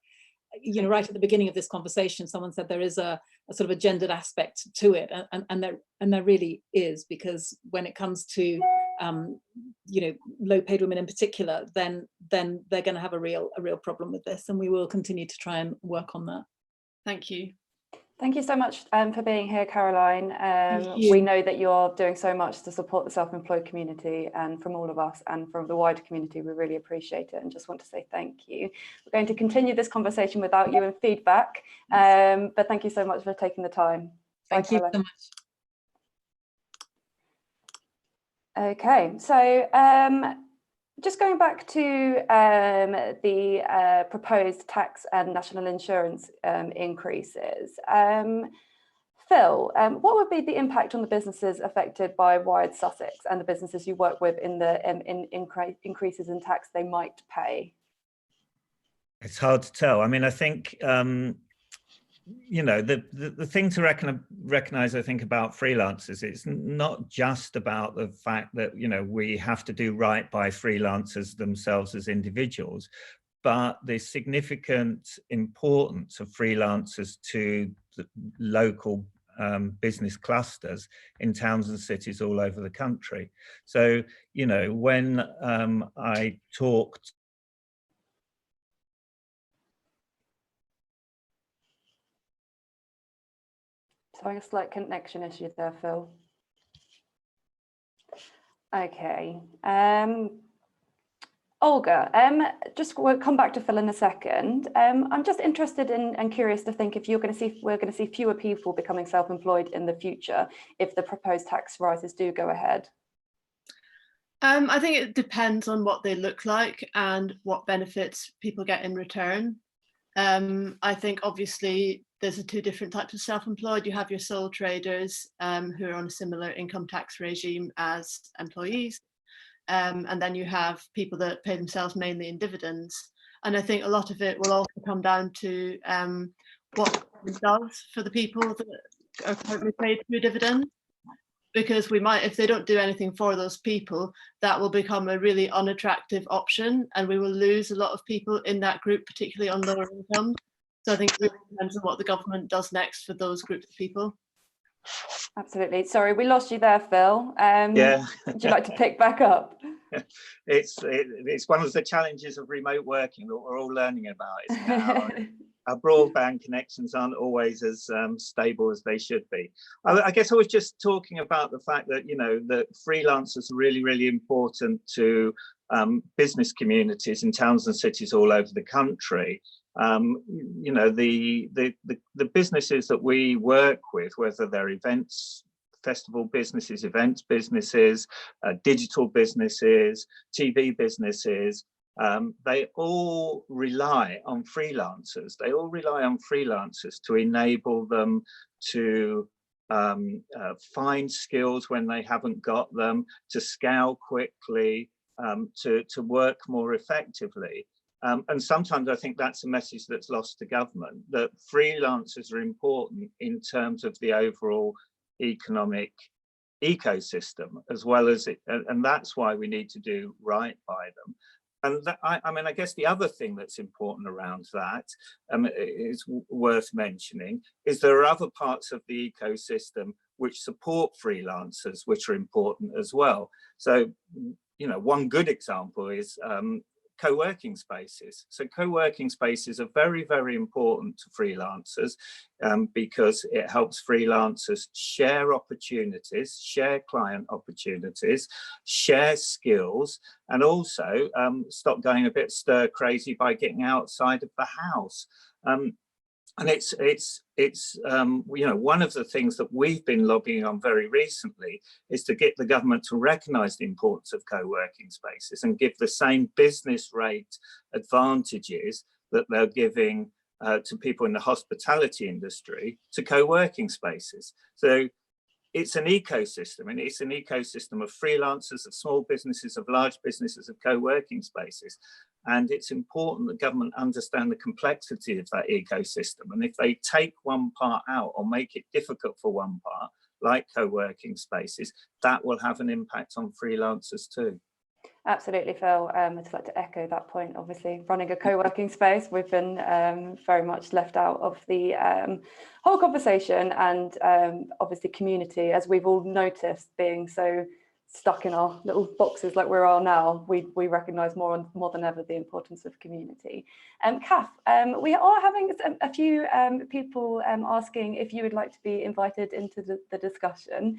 you know, right at the beginning of this conversation, someone said there is a sort of a gendered aspect to it, and there really is, because when it comes to you know, low-paid women in particular, then they're going to have a real problem with this, and we will continue to try and work on that. Thank you. Thank you so much for being here, Caroline. You. We know that you're doing so much to support the self-employed community, and from all of us and from the wider community, we really appreciate it and just want to say thank you. We're going to continue this conversation without you and feedback, but thank you so much for taking the time. Thank you so much. Okay, so just going back to the proposed tax and national insurance increases, Phil, what would be the impact on the businesses affected by Wired Sussex and the businesses you work with in the increases in tax they might pay? It's hard to tell. I mean, I think you know, the thing to recognize, I think, about freelancers, it's not just about the fact that, you know, we have to do right by freelancers themselves as individuals, but the significant importance of freelancers to the local business clusters in towns and cities all over the country. So, you know, when I talked Having a slight connection issue there, Phil. Okay. Olga, we'll come back to Phil in a second. I'm just interested in and curious to think if we're going to see fewer people becoming self-employed in the future if the proposed tax rises do go ahead. I think it depends on what they look like and what benefits people get in return. I think obviously there's two different types of self-employed. You have your sole traders who are on a similar income tax regime as employees. And then you have people that pay themselves mainly in dividends. And I think a lot of it will also come down to what it does for the people that are currently paid through dividends. Because we might, if they don't do anything for those people, that will become a really unattractive option, and we will lose a lot of people in that group, particularly on lower income. So I think it really depends on what the government does next for those groups of people. Absolutely. Sorry, we lost you there, Phil. Yeah. Would you like to pick back up? It's one of the challenges of remote working that we're all learning about. Isn't it? Our broadband connections aren't always as stable as they should be. I guess I was just talking about the fact that, you know, that freelancers are really, really important to business communities in towns and cities all over the country. You know, the businesses that we work with, whether they're events, festival businesses, events businesses, digital businesses, TV businesses, they all rely on freelancers. They all rely on freelancers to enable them to find skills when they haven't got them, to scale quickly, to work more effectively. And sometimes I think that's a message that's lost to government, that freelancers are important in terms of the overall economic ecosystem, as well as it, and that's why we need to do right by them. And that, I mean, I guess the other thing that's important around that is worth mentioning is there are other parts of the ecosystem which support freelancers, which are important as well. So, you know, one good example is co-working spaces. So co-working spaces are very, very important to freelancers because it helps freelancers share opportunities, share client opportunities, share skills, and also stop going a bit stir crazy by getting outside of the house. And it's you know, one of the things that we've been lobbying on very recently is to get the government to recognise the importance of co-working spaces and give the same business rate advantages that they're giving to people in the hospitality industry to co-working spaces. So it's an ecosystem, and it's an ecosystem of freelancers, of small businesses, of large businesses, of co-working spaces. And it's important that government understand the complexity of that ecosystem. And if they take one part out or make it difficult for one part, like co-working spaces, that will have an impact on freelancers too. Absolutely, Phil. I'd just like to echo that point. Obviously, running a co-working space, we've been very much left out of the whole conversation, and obviously community, as we've all noticed, being so stuck in our little boxes like we are now, we recognise more than ever the importance of community. Kath, we are having a few people asking if you would like to be invited into the discussion.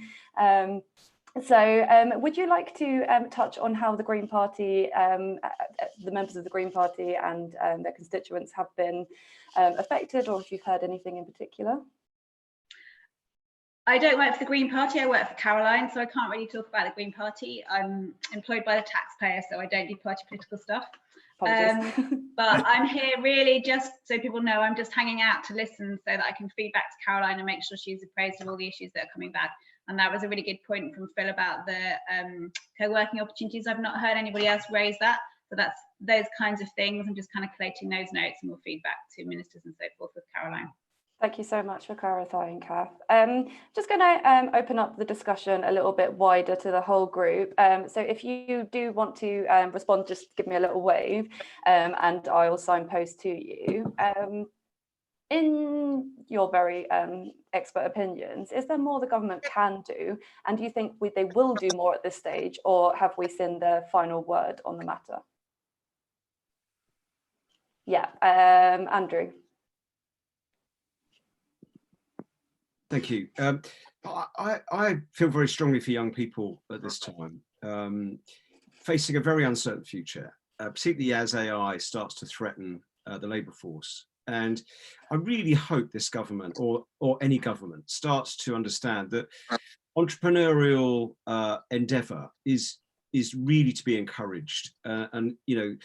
So would you like to touch on how the Green Party, the members of the Green Party and their constituents have been affected, or if you've heard anything in particular? I don't work for the Green Party, I work for Caroline, so I can't really talk about the Green Party. I'm employed by the taxpayer, so I don't do party political stuff. But I'm here really just so people know I'm just hanging out to listen so that I can feed back to Caroline and make sure she's appraised of all the issues that are coming back. And that was a really good point from Phil about the co-working opportunities. I've not heard anybody else raise that. So that's those kinds of things. I'm just kind of collating those notes and we'll feed back to ministers and so forth with Caroline. Thank you so much for clarifying, Kath. Just going to open up the discussion a little bit wider to the whole group. So if you do want to respond, just give me a little wave and I'll signpost to you. In your very expert opinions, is there more the government can do? And do you think they will do more at this stage, or have we seen the final word on the matter? Yeah, Andrew. Thank you. I feel very strongly for young people at this time, facing a very uncertain future, particularly as AI starts to threaten the labour force. And I really hope this government, or any government, starts to understand that entrepreneurial endeavour is really to be encouraged. And you know,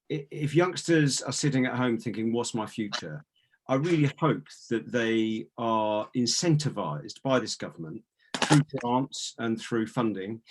if youngsters are sitting at home thinking, "What's my future?" I really hope that they are incentivised by this government through grants and through funding.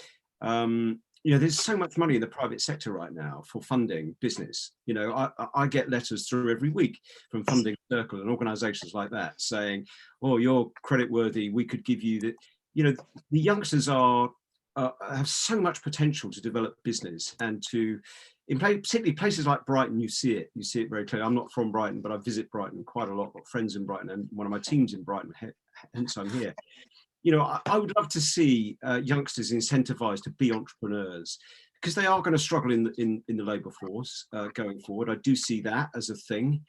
You know, there's so much money in the private sector right now for funding business. You know, I get letters through every week from Funding Circle and organisations like that saying, "Oh, you're creditworthy. We could give you the." You know, the youngsters have so much potential to develop business and to. Particularly places like Brighton, you see it very clearly. I'm not from Brighton, but I visit Brighton quite a lot. I've got friends in Brighton and one of my teams in Brighton, hence I'm here. You know, I would love to see youngsters incentivized to be entrepreneurs because they are going to struggle in the labour force going forward. I do see that as a thing.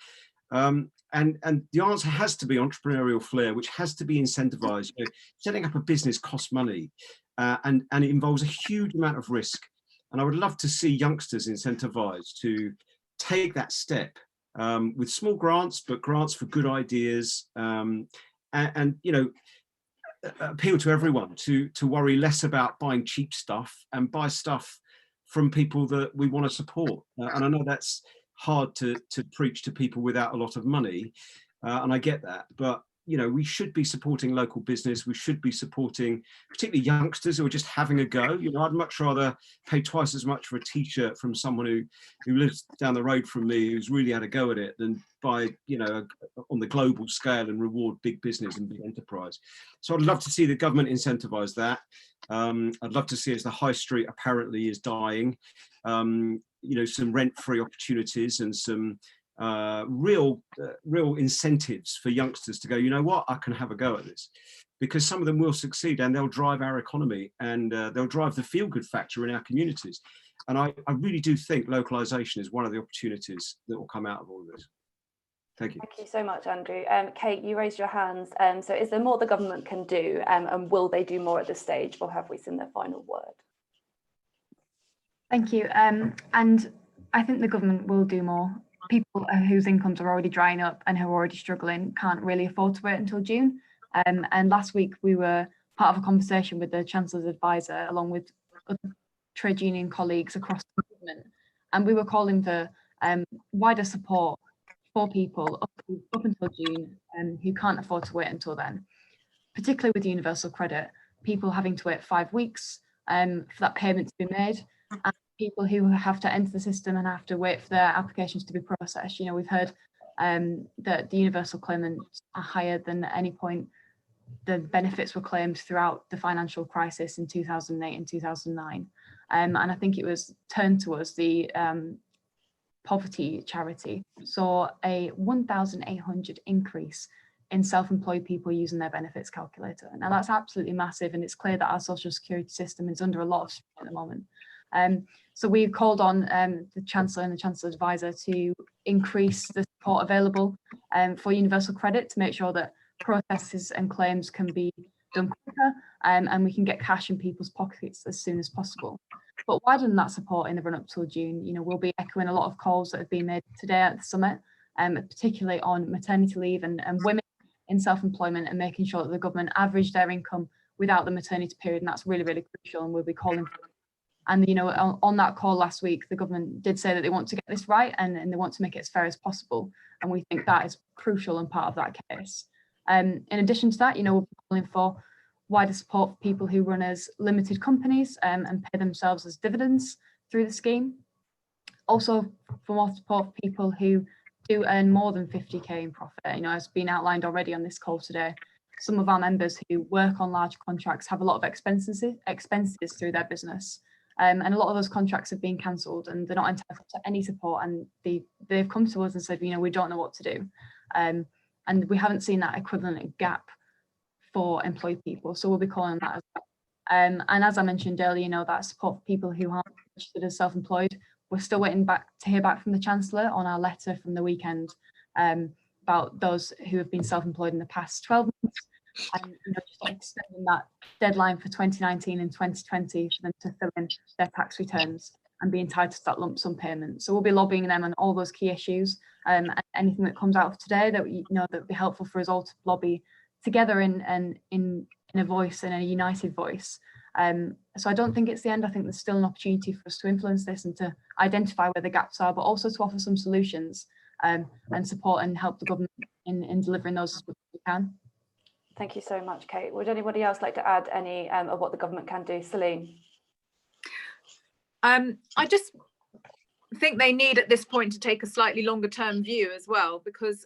And the answer has to be entrepreneurial flair, which has to be incentivized. You know, setting up a business costs money and it involves a huge amount of risk. And I would love to see youngsters incentivized to take that step with small grants, but grants for good ideas, and you know, appeal to everyone to worry less about buying cheap stuff and buy stuff from people that we want to support. And I know that's hard to preach to people without a lot of money, and I get that, but you know, we should be supporting local business. We should be supporting particularly youngsters who are just having a go. You know, I'd much rather pay twice as much for a t-shirt from someone who lives down the road from me, who's really had a go at it, than buy, you know, on the global scale and reward big business and big enterprise. So I'd love to see the government incentivize that. I'd love to see, as the high street apparently is dying, you know, some rent-free opportunities and some real incentives for youngsters to go, you know what, I can have a go at this, because some of them will succeed and they'll drive our economy and they'll drive the feel-good factor in our communities. And I really do think localization is one of the opportunities that will come out of all of this. Thank you. Thank you so much, Andrew. Kate, you raised your hands. So is there more the government can do, and will they do more at this stage, or have we seen their final word? Thank you. And I think the government will do more. People whose incomes are already drying up and who are already struggling can't really afford to wait until June. And last week we were part of a conversation with the Chancellor's advisor, along with other trade union colleagues across the government, and we were calling for wider support for people up until June who can't afford to wait until then, particularly with universal credit, people having to wait 5 weeks for that payment to be made, and people who have to enter the system and have to wait for their applications to be processed. You know, we've heard that the universal claimants are higher than at any point the benefits were claimed throughout the financial crisis in 2008 and 2009. And I think it was Turn to Us, the poverty charity, saw a 1,800 increase in self-employed people using their benefits calculator. Now that's absolutely massive, and it's clear that our social security system is under a lot of strain at the moment. So we've called on the Chancellor and the Chancellor's advisor to increase the support available for universal credit to make sure that processes and claims can be done quicker, and we can get cash in people's pockets as soon as possible. But widen that support in the run up till June. You know, we'll be echoing a lot of calls that have been made today at the summit, particularly on maternity leave and women in self-employment, and making sure that the government average their income without the maternity period, and that's really, really crucial, and we'll be calling for it. And you know, on that call last week, the government did say that they want to get this right, and they want to make it as fair as possible, and we think that is crucial and part of that case. In addition to that, you know, we'll be calling for wider support for people who run as limited companies and pay themselves as dividends through the scheme. Also for more support for people who do earn more than 50k in profit. You know, as been outlined already on this call today, some of our members who work on large contracts have a lot of expenses through their business. And a lot of those contracts have been cancelled and they're not entitled to any support, and they've come to us and said, you know, we don't know what to do. And we haven't seen that equivalent gap for employed people, so we'll be calling on that as well. And as I mentioned earlier, you know, that support for people who aren't registered as self-employed, we're still waiting to hear back from the Chancellor on our letter from the weekend about those who have been self-employed in the past 12 months, and you know, just extending that deadline for 2019 and 2020 for them to fill in their tax returns and be entitled to that lump sum payment. So we'll be lobbying them on all those key issues, and anything that comes out of today that you know that would be helpful for us all to lobby together in a voice, in a united voice. So I don't think it's the end. I think there's still an opportunity for us to influence this and to identify where the gaps are, but also to offer some solutions and support and help the government in delivering those as much as we can. Thank you so much, Kate. Would anybody else like to add any of what the government can do? Celine? I just think they need at this point to take a slightly longer term view as well, because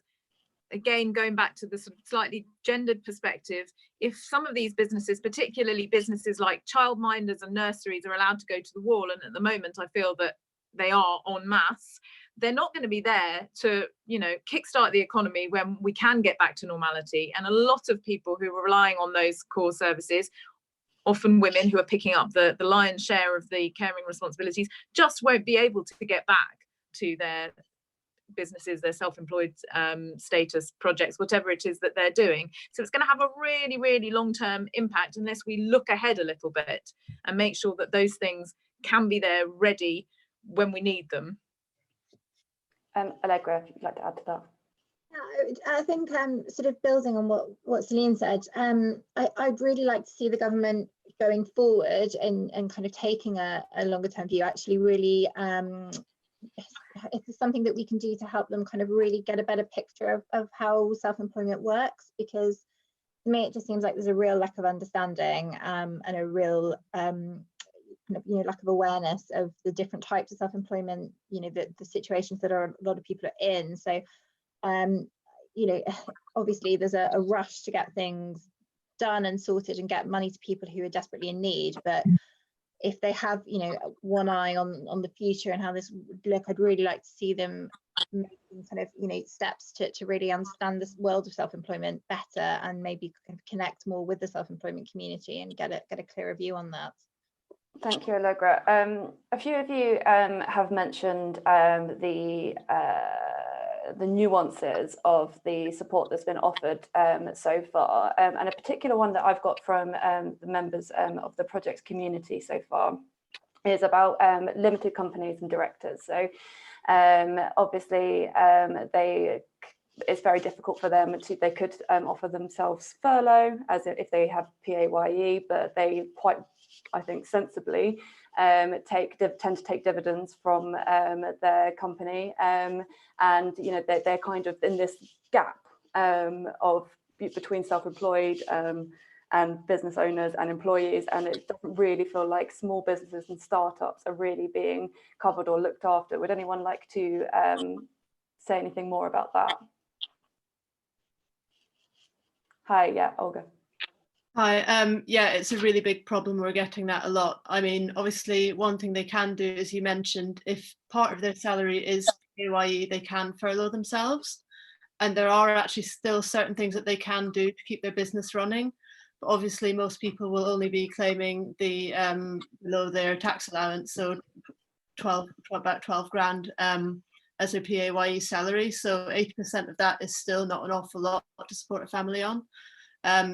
again, going back to the sort of slightly gendered perspective, if some of these businesses, particularly businesses like childminders and nurseries, are allowed to go to the wall, and at the moment I feel that they are en masse, they're not going to be there to, you know, kickstart the economy when we can get back to normality. And a lot of people who are relying on those core services, often women who are picking up the lion's share of the caring responsibilities, just won't be able to get back to their businesses, their self-employed status, projects, whatever it is that they're doing. So it's going to have a really, really long-term impact unless we look ahead a little bit and make sure that those things can be there ready when we need them. Allegra, if you'd like to add to that. I think sort of building on what Celine said, I'd really like to see the government going forward and kind of taking a longer term view, actually really if there's something that we can do to help them kind of really get a better picture of how self-employment works, because to me it just seems like there's a real lack of understanding and a real kind of, you know, lack of awareness of the different types of self-employment, you know, the situations that a lot of people are in. So you know, obviously there's a rush to get things done and sorted and get money to people who are desperately in need, but if they have, you know, one eye on the future and how this would look, I'd really like to see them making kind of, you know, steps to really understand this world of self-employment better and maybe kind of connect more with the self-employment community and get a clearer view on that. Thank you, Allegra. A few of you have mentioned the nuances of the support that's been offered so far, and a particular one that I've got from the members of the projects community so far is about limited companies and directors. So obviously it's very difficult for them to, they could offer themselves furlough as if they have PAYE, but they quite, I think, sensibly tend to take dividends from their company, and you know they're kind of in this gap of between self-employed and business owners and employees, and it doesn't really feel like small businesses and startups are really being covered or looked after. Would anyone like to say anything more about that? Hi, yeah, Olga. Hi, yeah, it's a really big problem. We're getting that a lot. I mean, obviously, one thing they can do, as you mentioned, if part of their salary is PAYE, they can furlough themselves. And there are actually still certain things that they can do to keep their business running. But obviously, most people will only be claiming the below their tax allowance, so about 12 grand as their PAYE salary. So 80% of that is still not an awful lot to support a family on.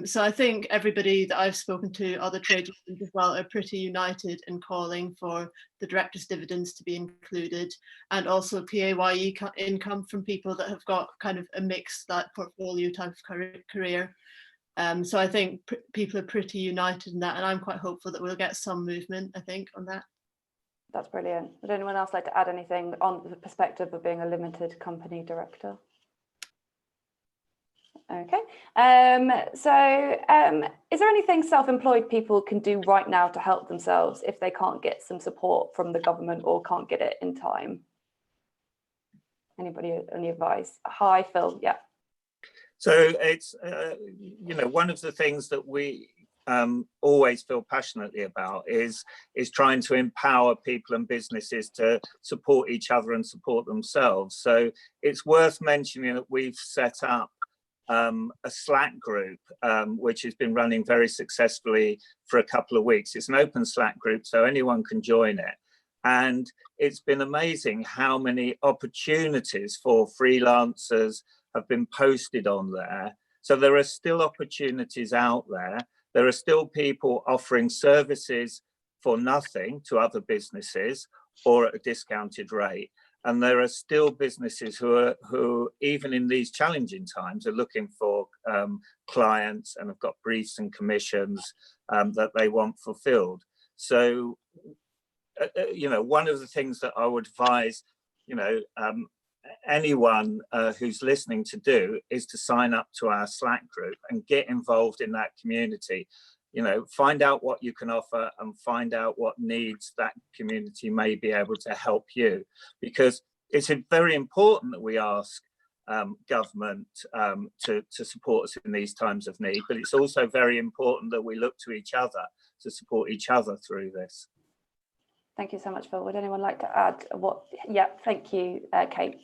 So I think everybody that I've spoken to, other trade unions as well, are pretty united in calling for the directors' dividends to be included, and also PAYE income from people that have got kind of a mixed portfolio type of career. So I think people are pretty united in that, and I'm quite hopeful that we'll get some movement, I think, on that. That's brilliant. Would anyone else like to add anything on the perspective of being a limited company director? Okay, is there anything self-employed people can do right now to help themselves if they can't get some support from the government or can't get it in time? Anybody, any advice? Hi, Phil, yeah. So it's, you know, one of the things that we always feel passionately about is trying to empower people and businesses to support each other and support themselves. So it's worth mentioning that we've set up a Slack group, which has been running very successfully for a couple of weeks. It's an open Slack group, so anyone can join it. And it's been amazing how many opportunities for freelancers have been posted on there. So there are still opportunities out there. There are still people offering services for nothing to other businesses or at a discounted rate. And there are still businesses who even in these challenging times are looking for clients and have got briefs and commissions that they want fulfilled. So, you know, one of the things that I would advise, you know, anyone who's listening to do is to sign up to our Slack group and get involved in that community. You know, find out what you can offer and find out what needs that community may be able to help you, because it's very important that we ask government to support us in these times of need, but it's also very important that we look to each other to support each other through this. Thank you so much, Phil. Would anyone like to add what? Yeah, thank you, Kate.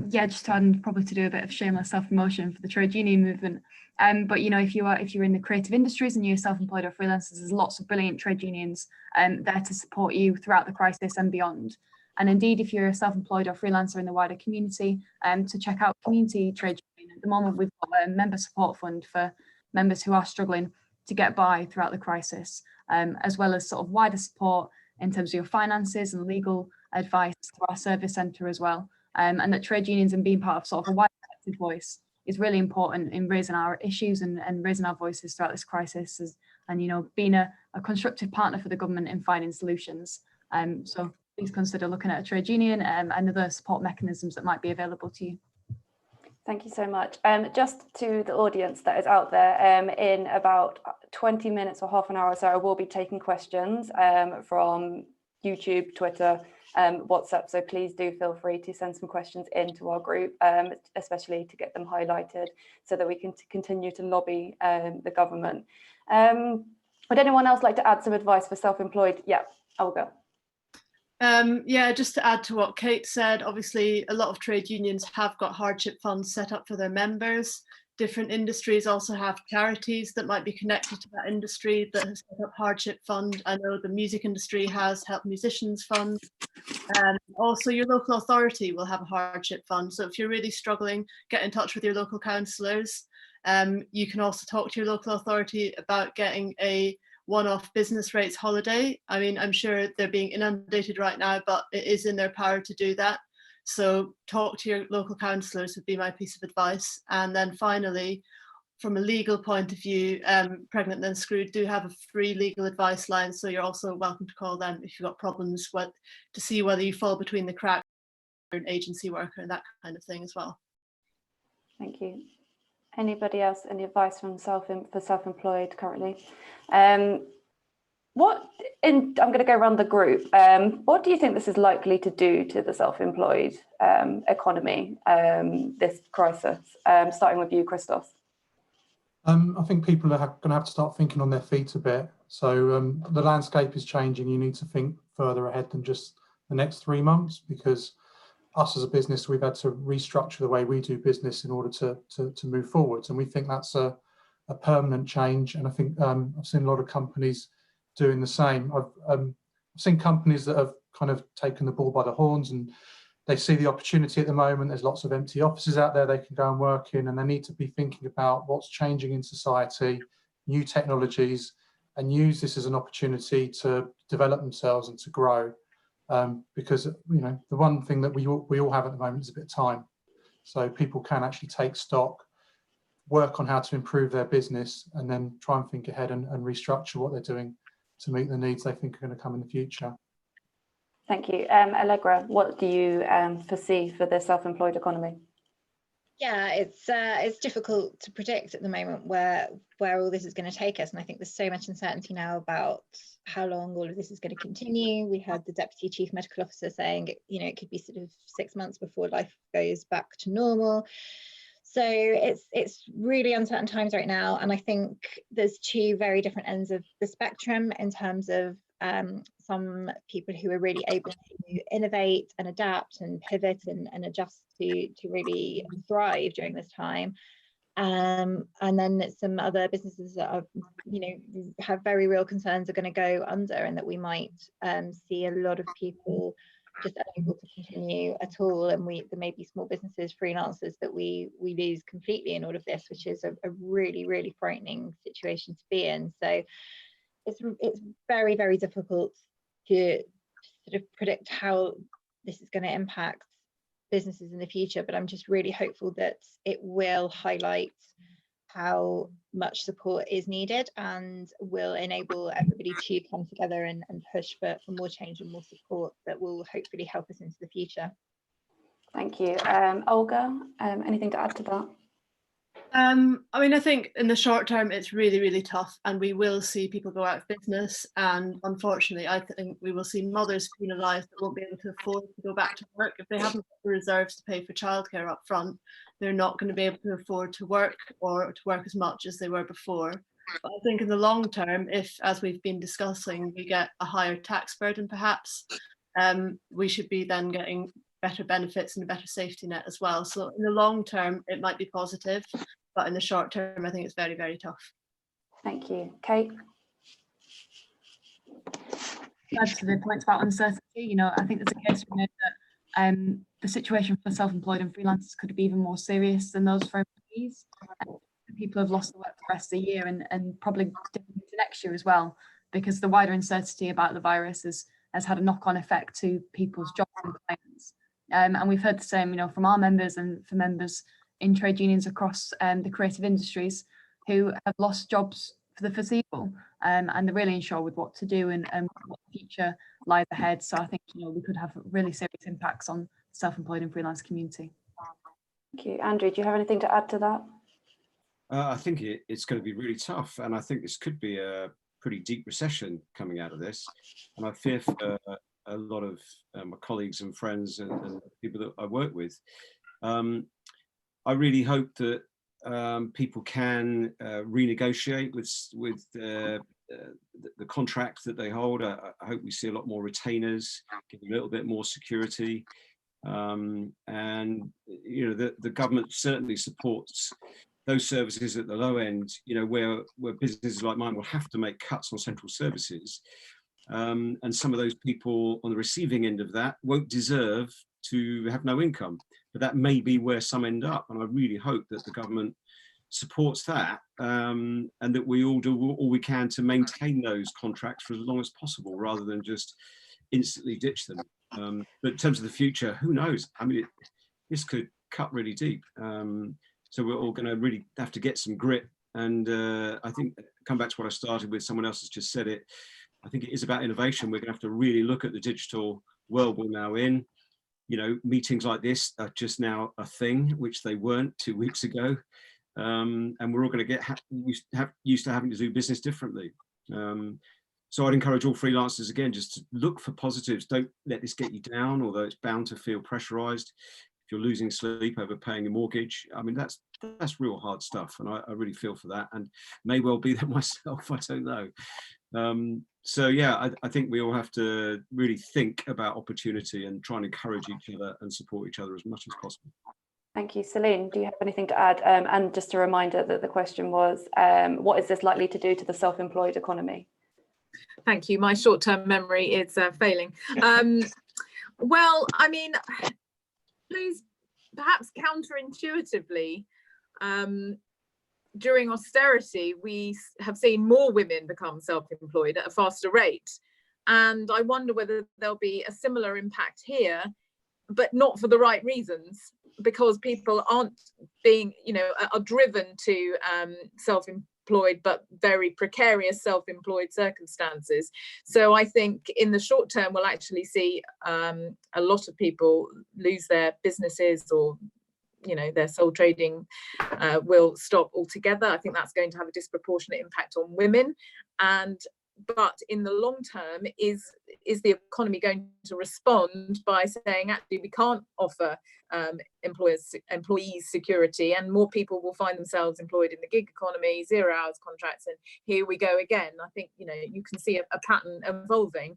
Yeah, just to add, probably to do a bit of shameless self-promotion for the trade union movement. But you know, if you're in the creative industries and you're self-employed or freelancers, there's lots of brilliant trade unions there to support you throughout the crisis and beyond. And indeed, if you're a self-employed or freelancer in the wider community, to check out Community Trade Union. At the moment, we've got a member support fund for members who are struggling to get by throughout the crisis, as well as sort of wider support in terms of your finances and legal advice through our service centre as well. And that trade unions and being part of sort of a wider collective voice is really important in raising our issues and raising our voices throughout this crisis, and you know, being a constructive partner for the government in finding solutions. So please consider looking at a trade union and other support mechanisms that might be available to you. Thank you so much. Just to the audience that is out there, in about 20 minutes or half an hour or so, I will be taking questions from YouTube, Twitter, WhatsApp, so please do feel free to send some questions into our group, especially to get them highlighted so that we can continue to lobby the government. Would anyone else like to add some advice for self-employed? Yeah, Olga. Yeah, just to add to what Kate said, obviously a lot of trade unions have got hardship funds set up for their members. Different industries also have charities that might be connected to that industry that has set up hardship fund. I know the music industry has Help Musicians Fund. Also your local authority will have a hardship fund. So if you're really struggling, get in touch with your local councillors. You can also talk to your local authority about getting a one-off business rates holiday. I mean, I'm sure they're being inundated right now, but it is in their power to do that. So talk to your local councillors would be my piece of advice. And then finally, from a legal point of view, Pregnant and Unscrewed do have a free legal advice line. So you're also welcome to call them if you've got problems to see whether you fall between the cracks or an agency worker and that kind of thing as well. Thank you. Anybody else? Any advice from for self-employed currently? I'm going to go around the group. What do you think this is likely to do to the self-employed economy, this crisis? Starting with you, Christos. I think people are going to have to start thinking on their feet a bit. So the landscape is changing. You need to think further ahead than just the next 3 months, because us as a business, we've had to restructure the way we do business in order to move forwards. And we think that's a permanent change. And I think I've seen a lot of companies doing the same. I've seen companies that have kind of taken the bull by the horns, and they see the opportunity at the moment. There's lots of empty offices out there they can go and work in, and they need to be thinking about what's changing in society, new technologies, and use this as an opportunity to develop themselves and to grow. Because the one thing that we all have at the moment is a bit of time. So people can actually take stock, work on how to improve their business, and then try and think ahead and restructure what they're doing to meet the needs they think are going to come in the future. Thank you. Allegra, what do you foresee for the self-employed economy? Yeah, it's difficult to predict at the moment where all this is going to take us, and I think there's so much uncertainty now about how long all of this is going to continue. We had the Deputy Chief Medical Officer saying, it could be sort of 6 months before life goes back to normal. So it's really uncertain times right now, and I think there's two very different ends of the spectrum in terms of some people who are really able to innovate and adapt and pivot and adjust to really thrive during this time. And then some other businesses that are, have very real concerns are going to go under, and that we might see a lot of people just unable to continue at all. And there may be small businesses, freelancers that we lose completely in all of this, which is a really, really frightening situation to be in. So it's very, very difficult to sort of predict how this is going to impact businesses in the future, but I'm just really hopeful that it will highlight how much support is needed and will enable everybody to come together and push for more change and more support that will hopefully help us into the future. Thank you. Olga, anything to add to that? I think in the short term it's really, really tough, and we will see people go out of business, and unfortunately I think we will see mothers penalised that won't be able to afford to go back to work. If they haven't got the reserves to pay for childcare up front, they're not going to be able to afford to work or to work as much as they were before. But I think in the long term, if, as we've been discussing, we get a higher tax burden perhaps, we should be then getting better benefits and a better safety net as well. So in the long term it might be positive, but in the short term I think it's very, very tough. Thank you. Kate? Add to the points about uncertainty, I think there's a case that the situation for self-employed and freelancers could be even more serious than those for employees. People have lost the work for the rest of the year and probably into next year as well, because the wider uncertainty about the virus has had a knock-on effect to people's jobs and clients. And we've heard the same, from our members and for members in trade unions across the creative industries who have lost jobs for the foreseeable, and they're really unsure with what to do and what the future lies ahead. So I think we could have really serious impacts on the self-employed and freelance community. Thank you. Andrew, do you have anything to add to that? I think it's going to be really tough, and I think this could be a pretty deep recession coming out of this, and I fear for a lot of my colleagues and friends and people that I work with. I really hope that people can renegotiate with the contracts that they hold. I hope we see a lot more retainers, give a little bit more security, and the government certainly supports those services at the low end, where businesses like mine will have to make cuts on central services. And some of those people on the receiving end of that won't deserve to have no income, but that may be where some end up. And I really hope that the government supports that, and that we all do all we can to maintain those contracts for as long as possible, rather than just instantly ditch them. But in terms of the future, who knows? This could cut really deep. So we're all going to really have to get some grit. And I think, come back to what I started with, someone else has just said it, I think it is about innovation. We're going to have to really look at the digital world we're now in. Meetings like this are just now a thing, which they weren't 2 weeks ago. and we're all going to get used to having to do business differently. So I'd encourage all freelancers again, just to look for positives. Don't let this get you down, although it's bound to feel pressurized. If you're losing sleep over paying a mortgage, I mean, that's real hard stuff, and I really feel for that, and may well be there myself, I don't know. So yeah, I think we all have to really think about opportunity and try and encourage each other and support each other as much as possible. Thank you. Celine, do you have anything to add? And just a reminder that the question was, what is this likely to do to the self-employed economy? Thank you. My short-term memory is failing. Well, I mean, please, perhaps counterintuitively, during austerity, we have seen more women become self-employed at a faster rate. And I wonder whether there'll be a similar impact here, but not for the right reasons, because people aren't being, are driven to self-employed but very precarious self-employed circumstances. So I think in the short term, we'll actually see a lot of people lose their businesses, or their sole trading will stop altogether. I think that's going to have a disproportionate impact on women. But in the long term, is the economy going to respond by saying, actually, we can't offer employees security, and more people will find themselves employed in the gig economy, 0 hours contracts, and here we go again. I think you can see a pattern evolving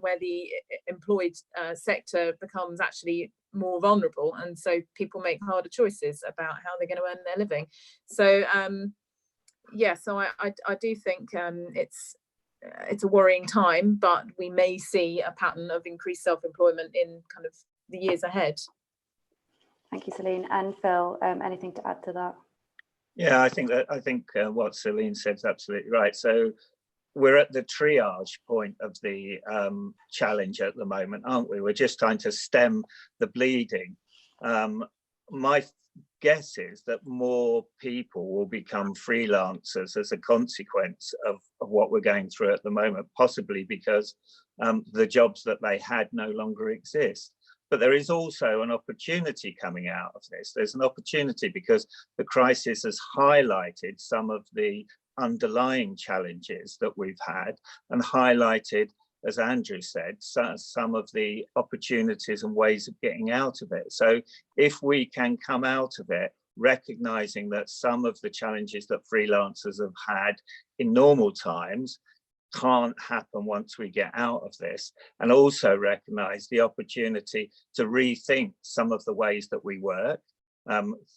where the employed sector becomes actually more vulnerable, and so people make harder choices about how they're going to earn their living. So so I do think it's a worrying time, but we may see a pattern of increased self-employment in kind of the years ahead. Thank you, Celine. And Phil, anything to add to that? Yeah, I think what Celine said is absolutely right. So we're at the triage point of the challenge at the moment, aren't we? We're just trying to stem the bleeding. My guess is that more people will become freelancers as a consequence of what we're going through at the moment, possibly because the jobs that they had no longer exist. But there is also an opportunity coming out of this. There's an opportunity because the crisis has highlighted some of the underlying challenges that we've had, and highlighted, as Andrew said, some of the opportunities and ways of getting out of it. So if we can come out of it, recognizing that some of the challenges that freelancers have had in normal times can't happen once we get out of this, and also recognize the opportunity to rethink some of the ways that we work,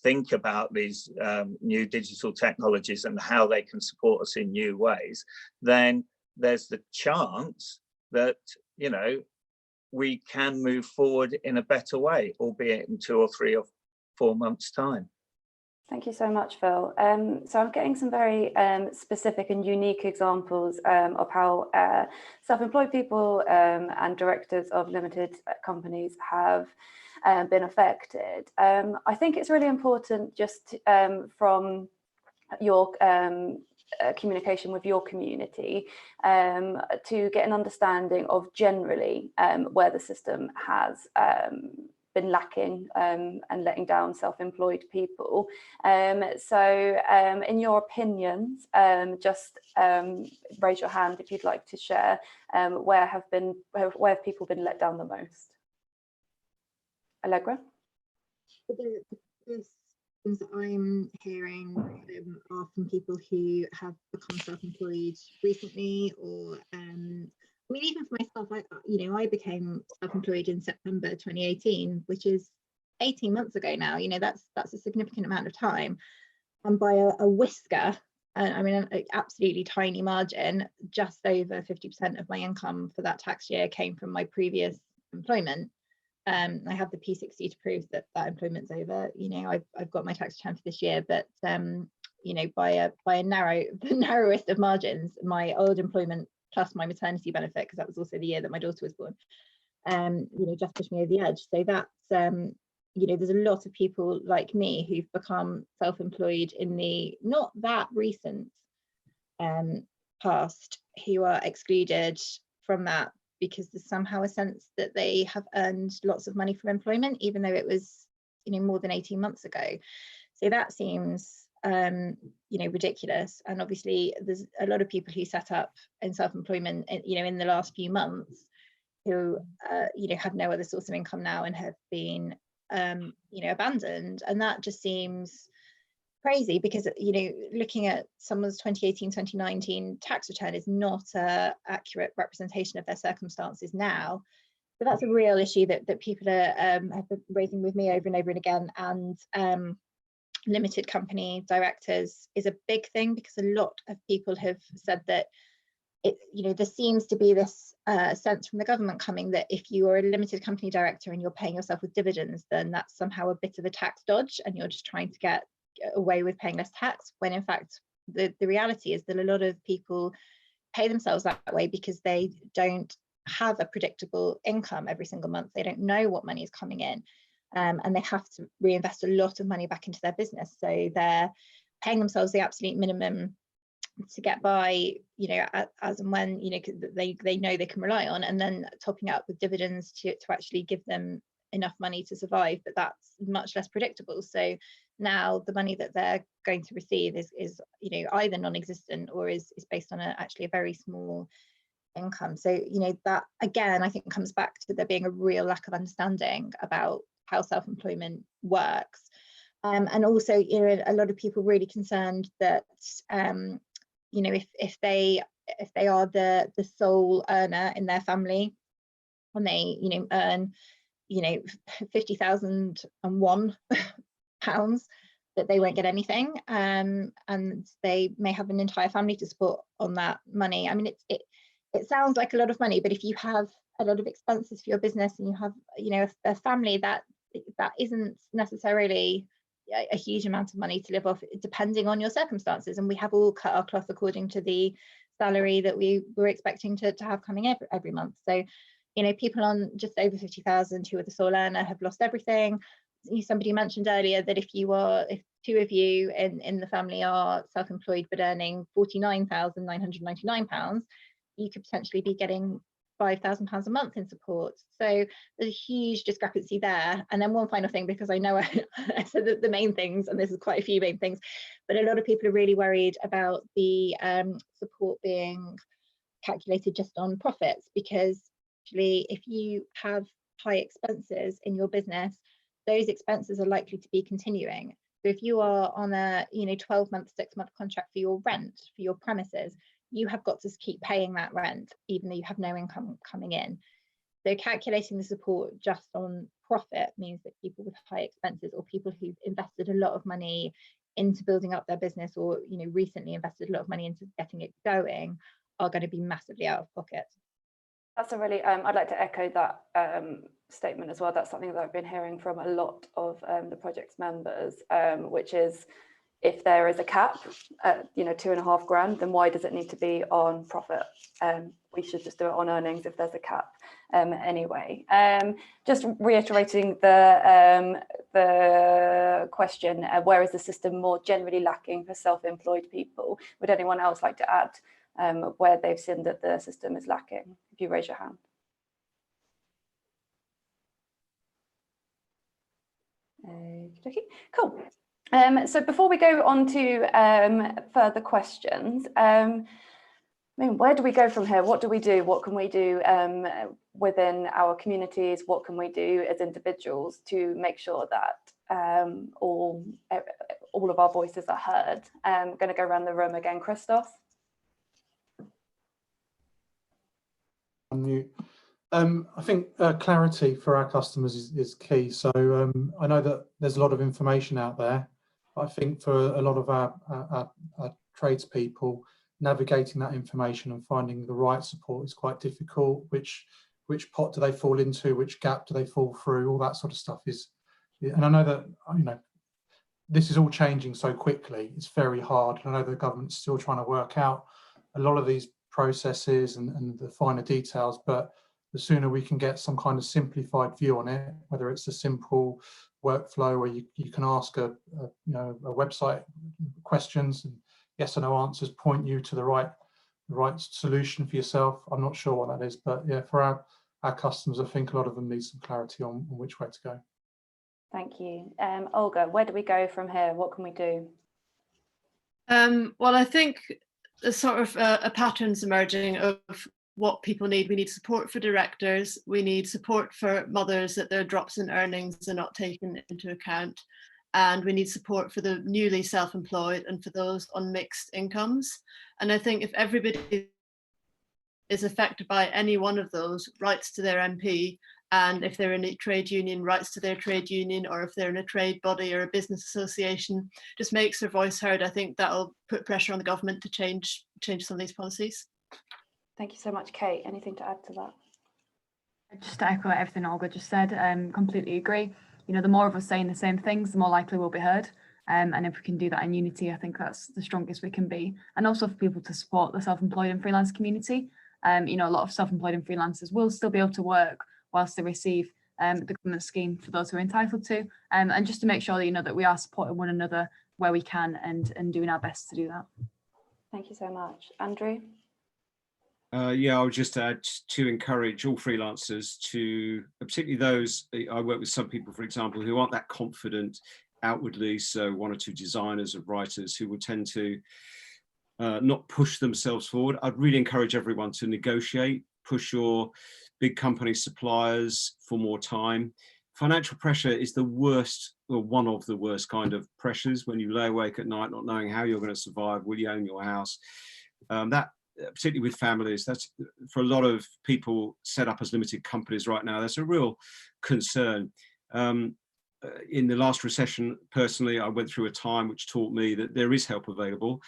think about these new digital technologies and how they can support us in new ways, then there's the chance that we can move forward in a better way, albeit in 2 or 3 or 4 months' time. Thank you so much, Phil. So I'm getting some very specific and unique examples of how self-employed people and directors of limited companies have been affected. I think it's really important, just from your communication with your community, to get an understanding of generally where the system has been lacking and letting down self-employed people. So in your opinions, just raise your hand if you'd like to share where have people been let down the most. Allegra? The things that I'm hearing are from people who have become self-employed recently, or I mean, even for myself, I became self-employed in September 2018, which is 18 months ago now. That's a significant amount of time, and by a whisker, I mean, an absolutely tiny margin, just over 50% of my income for that tax year came from my previous employment. I have the P60 to prove that employment's over. I've got my tax return for this year, but by the narrowest of margins, my old employment plus my maternity benefit, because that was also the year that my daughter was born, just pushed me over the edge. So that's there's a lot of people like me who've become self-employed in the not that recent past, who are excluded from that because there's somehow a sense that they have earned lots of money from employment, even though it was more than 18 months ago. So that seems you know, ridiculous. And obviously there's a lot of people who set up in self-employment, you know, in the last few months who, you know, have no other source of income now and have been, you know, abandoned. And that just seems crazy because, you know, looking at someone's 2018, 2019 tax return is not an accurate representation of their circumstances now. So that's a real issue that people are have been raising with me over and over and again. And limited company directors is a big thing because a lot of people have said that it, you know, there seems to be this sense from the government coming that if you are a limited company director and you're paying yourself with dividends, then that's somehow a bit of a tax dodge and you're just trying to get away with paying less tax, when in fact the reality is that a lot of people pay themselves that way because they don't have a predictable income every single month. They don't know what money is coming in, and they have to reinvest a lot of money back into their business. So they're paying themselves the absolute minimum to get by, you know, as and when, you know, they know they can rely on, and then topping up with dividends to actually give them enough money to survive. But that's much less predictable. So now the money that they're going to receive is you know, either non-existent or is based on actually a very small income. So, you know, that again I think comes back to there being a real lack of understanding about how self-employment works, and also, you know, a lot of people really concerned that you know, if they are the sole earner in their family and they, you know, earn, you know, £50,001 that they won't get anything, and they may have an entire family to support on that money. I mean, it sounds like a lot of money, but if you have a lot of expenses for your business and you have, you know, a family, that isn't necessarily a huge amount of money to live off, depending on your circumstances. And we have all cut our cloth according to the salary that we were expecting to have coming every month. So, you know, people on just over 50,000 who are the sole earner have lost everything. Somebody mentioned earlier that if two of you in the family are self-employed but earning £49,999, you could potentially be getting £5,000 a month in support. So there's a huge discrepancy there. And then one final thing, because I know I said that the main things, and this is quite a few main things, but a lot of people are really worried about the support being calculated just on profits, because actually if you have high expenses in your business, those expenses are likely to be continuing. So if you are on a, you know, 12-month, 6-month contract for your rent, for your premises, you have got to keep paying that rent, even though you have no income coming in. So calculating the support just on profit means that people with high expenses, or people who've invested a lot of money into building up their business, or, you know, recently invested a lot of money into getting it going, are going to be massively out of pocket. That's a really, I'd like to echo that statement as well. That's something that I've been hearing from a lot of the project's members, which is, if there is a cap at, you know, £2,500, then why does it need to be on profit? We should just do it on earnings if there's a cap anyway. Just reiterating the question, where is the system more generally lacking for self-employed people? Would anyone else like to add where they've seen that the system is lacking? If you raise your hand. Okay, cool. So before we go on to further questions, I mean, where do we go from here? What do we do? What can we do within our communities? What can we do as individuals to make sure that all of our voices are heard? I'm going to go around the room again. Christos. I think clarity for our customers is key. So I know that there's a lot of information out there. I think for a lot of our tradespeople, navigating that information and finding the right support is quite difficult. Which pot do they fall into? Which gap do they fall through? All that sort of stuff is, and I know that, you know, this is all changing so quickly. It's very hard. I know the government's still trying to work out a lot of these processes and the finer details, but the sooner we can get some kind of simplified view on it, whether it's a simple workflow where you can ask a website questions and yes or no answers point you to the right solution for yourself. I'm not sure what that is, but yeah, for our customers, I think a lot of them need some clarity on which way to go. Thank you. Olga, where do we go from here? What can we do? Well, I think there's sort of a pattern's emerging of what people need. We need support for directors. We need support for mothers that their drops in earnings are not taken into account. And we need support for the newly self-employed and for those on mixed incomes. And I think if everybody is affected by any one of those, writes to their MP, and if they're in a trade union, writes to their trade union, or if they're in a trade body or a business association, just makes their voice heard, I think that'll put pressure on the government to change some of these policies. Thank you so much, Kate. Anything to add to that? Just to echo everything Olga just said, completely agree. You know, the more of us saying the same things, the more likely we'll be heard. And if we can do that in unity, I think that's the strongest we can be. And also for people to support the self-employed and freelance community. You know, a lot of self-employed and freelancers will still be able to work whilst they receive the government scheme for those who are entitled to. And just to make sure that, you know, that we are supporting one another where we can and doing our best to do that. Thank you so much. Andrew? Yeah, I would just add to encourage all freelancers to, particularly those, I work with some people, for example, who aren't that confident outwardly, so one or two designers or writers who would tend to not push themselves forward. I'd really encourage everyone to negotiate, push your big company suppliers for more time. Financial pressure is the worst, or one of the worst kind of pressures, when you lay awake at night not knowing how you're going to survive. Will you own your house? That, particularly with families, that's for a lot of people set up as limited companies right now, that's a real concern. In the last recession, personally, I went through a time which taught me that there is help available,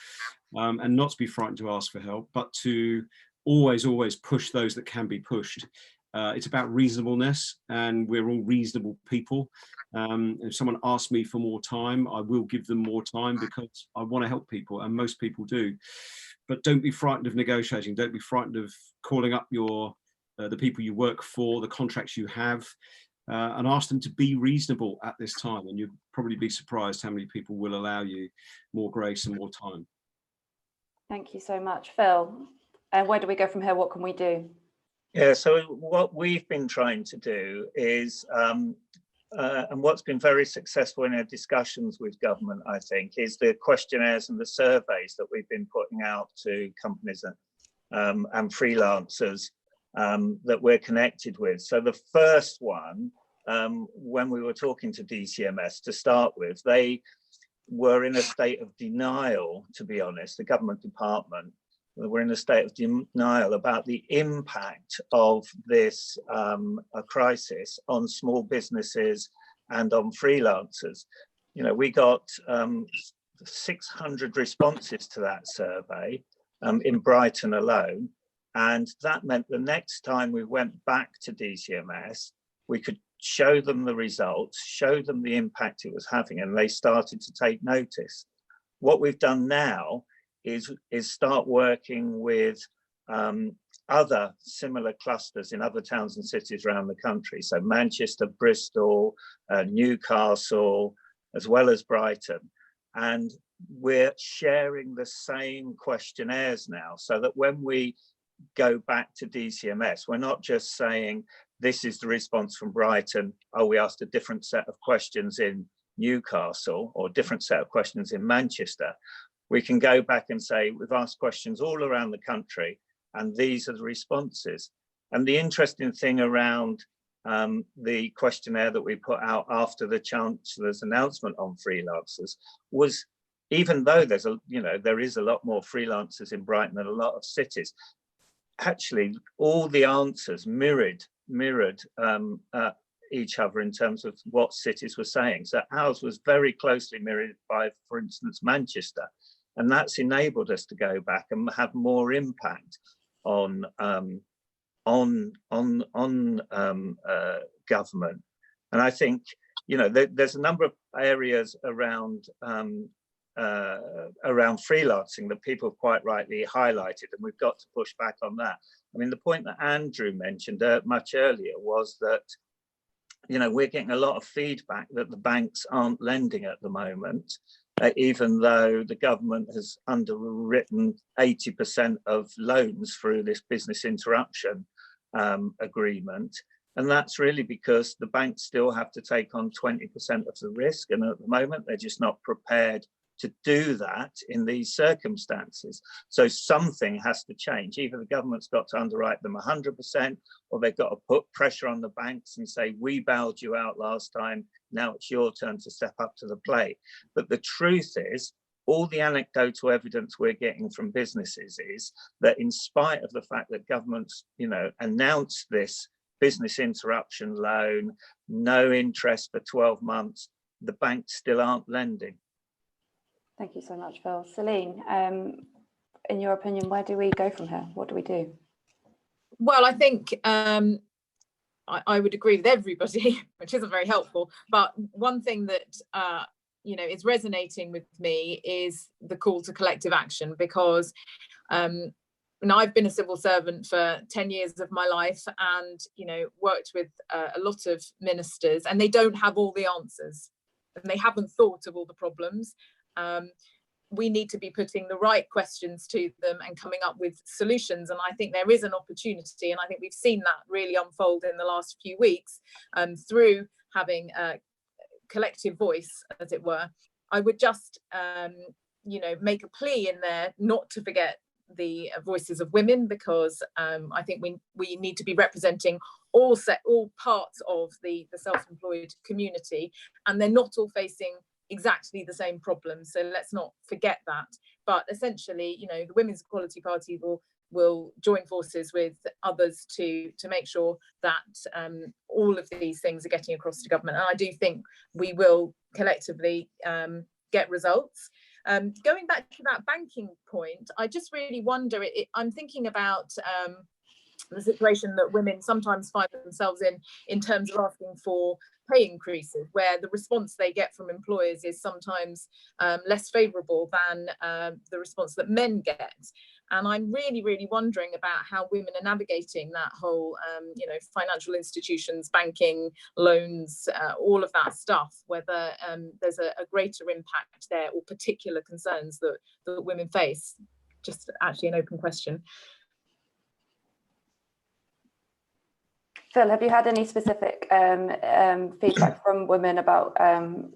and not to be frightened to ask for help, but to always push those that can be pushed. It's about reasonableness, and we're all reasonable people. If someone asks me for more time, I will give them more time because I want to help people, and most people do. But don't be frightened of negotiating. Don't be frightened of calling up the people you work for, the contracts you have, and ask them to be reasonable at this time. And you'll probably be surprised how many people will allow you more grace and more time. Thank you so much. Phil, where do we go from here? What can we do? Yeah, so what we've been trying to do is, and what's been very successful in our discussions with government, I think, is the questionnaires and the surveys that we've been putting out to companies and freelancers that we're connected with. So the first one, when we were talking to DCMS to start with, they were in a state of denial, to be honest, the government department. We're in a state of denial about the impact of this crisis on small businesses and on freelancers. You know, we got 600 responses to that survey in Brighton alone. And that meant the next time we went back to DCMS, we could show them the results, show them the impact it was having, and they started to take notice. What we've done now is start working with other similar clusters in other towns and cities around the country. So Manchester, Bristol, Newcastle, as well as Brighton. And we're sharing the same questionnaires now, so that when we go back to DCMS, we're not just saying, this is the response from Brighton. Oh, we asked a different set of questions in Newcastle or a different set of questions in Manchester. We can go back and say, we've asked questions all around the country, and these are the responses. And the interesting thing around the questionnaire that we put out after the Chancellor's announcement on freelancers was, even though there is a lot more freelancers in Brighton than a lot of cities, actually all the answers mirrored each other in terms of what cities were saying. So ours was very closely mirrored by, for instance, Manchester, and that's enabled us to go back and have more impact on government. And I think, you know, there's a number of areas around freelancing that people have quite rightly highlighted, and we've got to push back on that. I mean, the point that Andrew mentioned much earlier was that, you know, we're getting a lot of feedback that the banks aren't lending at the moment, even though the government has underwritten 80% of loans through this business interruption agreement. And that's really because the banks still have to take on 20% of the risk. And at the moment, they're just not prepared to do that in these circumstances. So something has to change. Either the government's got to underwrite them 100%, or they've got to put pressure on the banks and say, we bailed you out last time, now it's your turn to step up to the plate. But the truth is, all the anecdotal evidence we're getting from businesses is that in spite of the fact that governments, announced this business interruption loan, no interest for 12 months, the banks still aren't lending. Thank you so much, Phil. Celine, in your opinion, where do we go from here? What do we do? Well, I think I would agree with everybody, which isn't very helpful. But one thing that is resonating with me is the call to collective action, because I've been a civil servant for 10 years of my life, and worked with a lot of ministers, and they don't have all the answers, and they haven't thought of all the problems. We need to be putting the right questions to them and coming up with solutions. And I think there is an opportunity, and I think we've seen that really unfold in the last few weeks through having a collective voice, as it were. I would just, make a plea in there not to forget the voices of women, because I think we need to be representing all parts of the self-employed community, and they're not all facing exactly the same problems, so let's not forget that. But essentially, the Women's Equality Party will join forces with others to make sure that all of these things are getting across to government, and I do think we will collectively get results. Going back to that banking point, I just really wonder, I'm thinking about the situation that women sometimes find themselves in terms of asking for pay increases, where the response they get from employers is sometimes less favourable than the response that men get. And I'm really, really wondering about how women are navigating that whole, financial institutions, banking, loans, all of that stuff, whether there's a greater impact there or particular concerns that women face. Just actually an open question. Phil, have you had any specific feedback from women about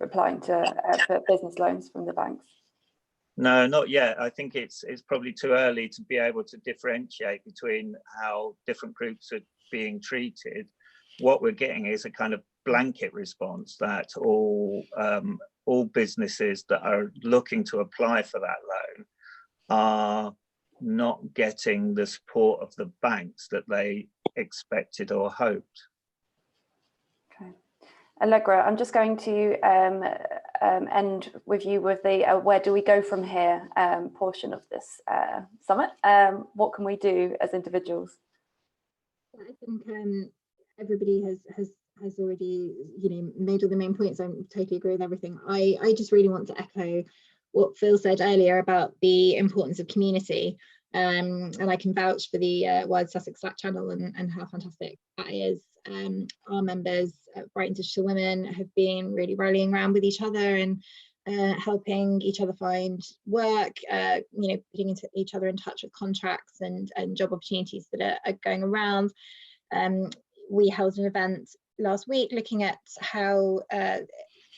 applying for business loans from the banks? No, not yet. I think it's probably too early to be able to differentiate between how different groups are being treated. What we're getting is a kind of blanket response that all businesses that are looking to apply for that loan are not getting the support of the banks that they expected or hoped. Okay. Allegra, I'm just going to end with you with the where do we go from here portion of this summit. What can we do as individuals? I think everybody has already made all the main points. I totally agree with everything. I just really want to echo what Phil said earlier about the importance of community, and I can vouch for the Wide Sussex Slack channel and how fantastic that is. Our members at Brighton Digital Women have been really rallying around with each other and helping each other find work, putting each other in touch with contracts and job opportunities that are going around. We held an event last week looking at how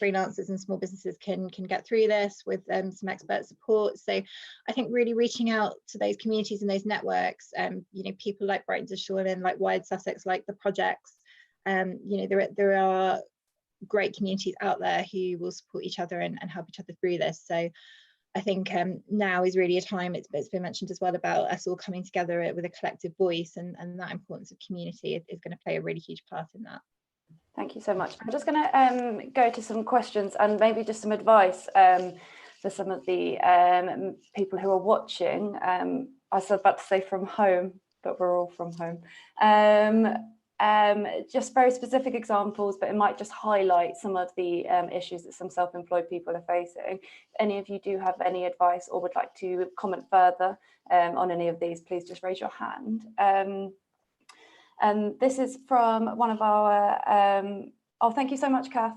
freelancers and small businesses can get through this with some expert support. So I think really reaching out to those communities and those networks, people like Brighton Digital Women, like Wide Sussex, like the projects, there are great communities out there who will support each other and help each other through this. So I think now is really a time, it's been mentioned as well, about us all coming together with a collective voice, and that importance of community is going to play a really huge part in that. Thank you so much. I'm just going to go to some questions and maybe just some advice for some of the people who are watching. I was about to say from home, but we're all from home. Just very specific examples, but it might just highlight some of the issues that some self-employed people are facing. If any of you do have any advice or would like to comment further on any of these, please just raise your hand. And this is from one of our, oh, thank you so much, Kath.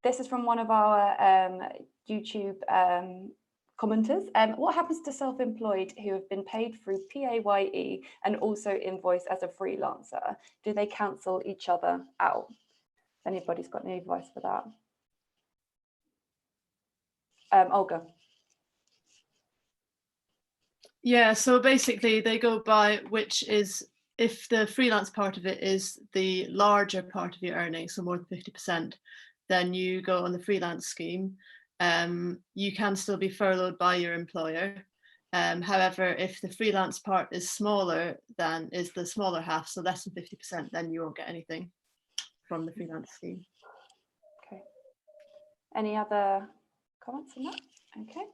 This is from one of our YouTube commenters. What happens to self-employed who have been paid through PAYE and also invoice as a freelancer? Do they cancel each other out? If anybody's got any advice for that? Olga. Yeah, so basically they go by which is, if the freelance part of it is the larger part of your earnings, so more than 50%, then you go on the freelance scheme. You can still be furloughed by your employer. However, if the freelance part is smaller than is the smaller half, so less than 50%, then you won't get anything from the freelance scheme. Okay. Any other comments on that? Okay.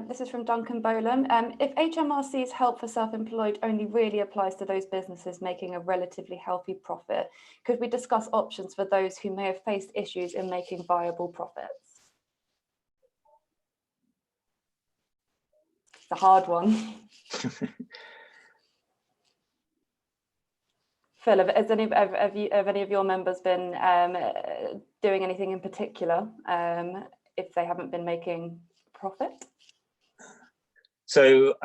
This is from Duncan Bolan. If HMRC's help for self-employed only really applies to those businesses making a relatively healthy profit, could we discuss options for those who may have faced issues in making viable profits? It's a hard one. Phil, have any of your members been doing anything in particular if they haven't been making profit? So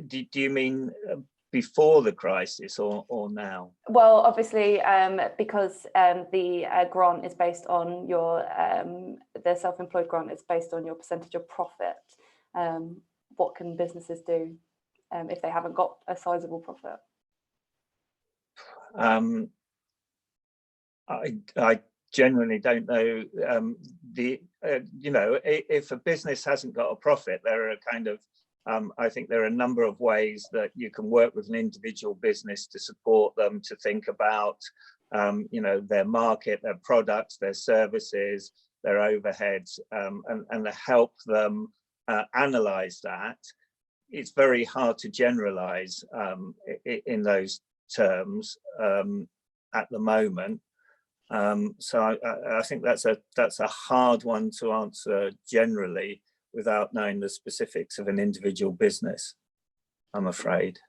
do you mean before the crisis or now? Well, obviously, because the grant is based on your, the self-employed grant is based on your percentage of profit. What can businesses do if they haven't got a sizable profit? I genuinely don't know. You know, if a business hasn't got a profit, there are kind of I think there are a number of ways that you can work with an individual business to support them to think about, you know, their market, their products, their services, their overheads, and to help them analyze that. It's very hard to generalize in those terms at the moment. So I think that's a hard one to answer generally, without knowing the specifics of an individual business, I'm afraid.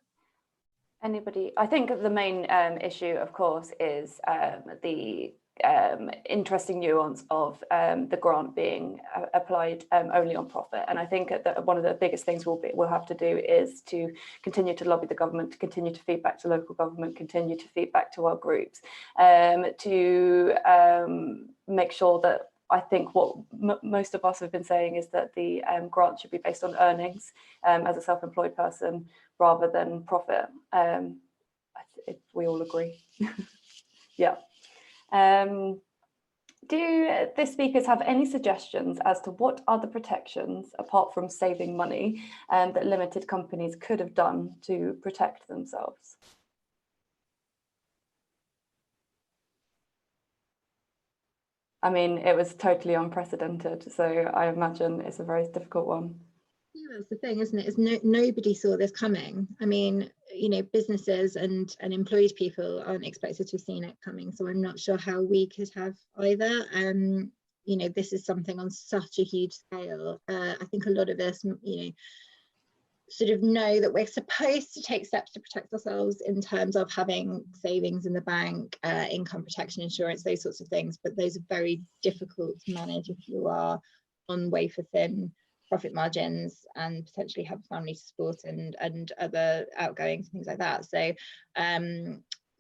Anybody? I think the main issue, of course, is the interesting nuance of the grant being applied only on profit. And I think that one of the biggest things we'll have to do is to continue to lobby the government, to continue to feed back to local government, continue to feed back to our groups, to make sure that, I think what most of us have been saying is that the grant should be based on earnings as a self-employed person rather than profit. If we all agree. Yeah. Do the speakers have any suggestions as to what other protections, apart from saving money, that limited companies could have done to protect themselves? I mean, it was totally unprecedented, so I imagine it's a very difficult one. Yeah, that's the thing, isn't it? Is nobody saw this coming. I mean, you know, businesses and employed people aren't expected to have seen it coming, so I'm not sure how we could have either. You know, this is something on such a huge scale. I think a lot of us, you know, sort of know that we're supposed to take steps to protect ourselves in terms of having savings in the bank, income protection insurance, those sorts of things, but those are very difficult to manage if you are on wafer thin profit margins and potentially have family support and other outgoings and things like that. So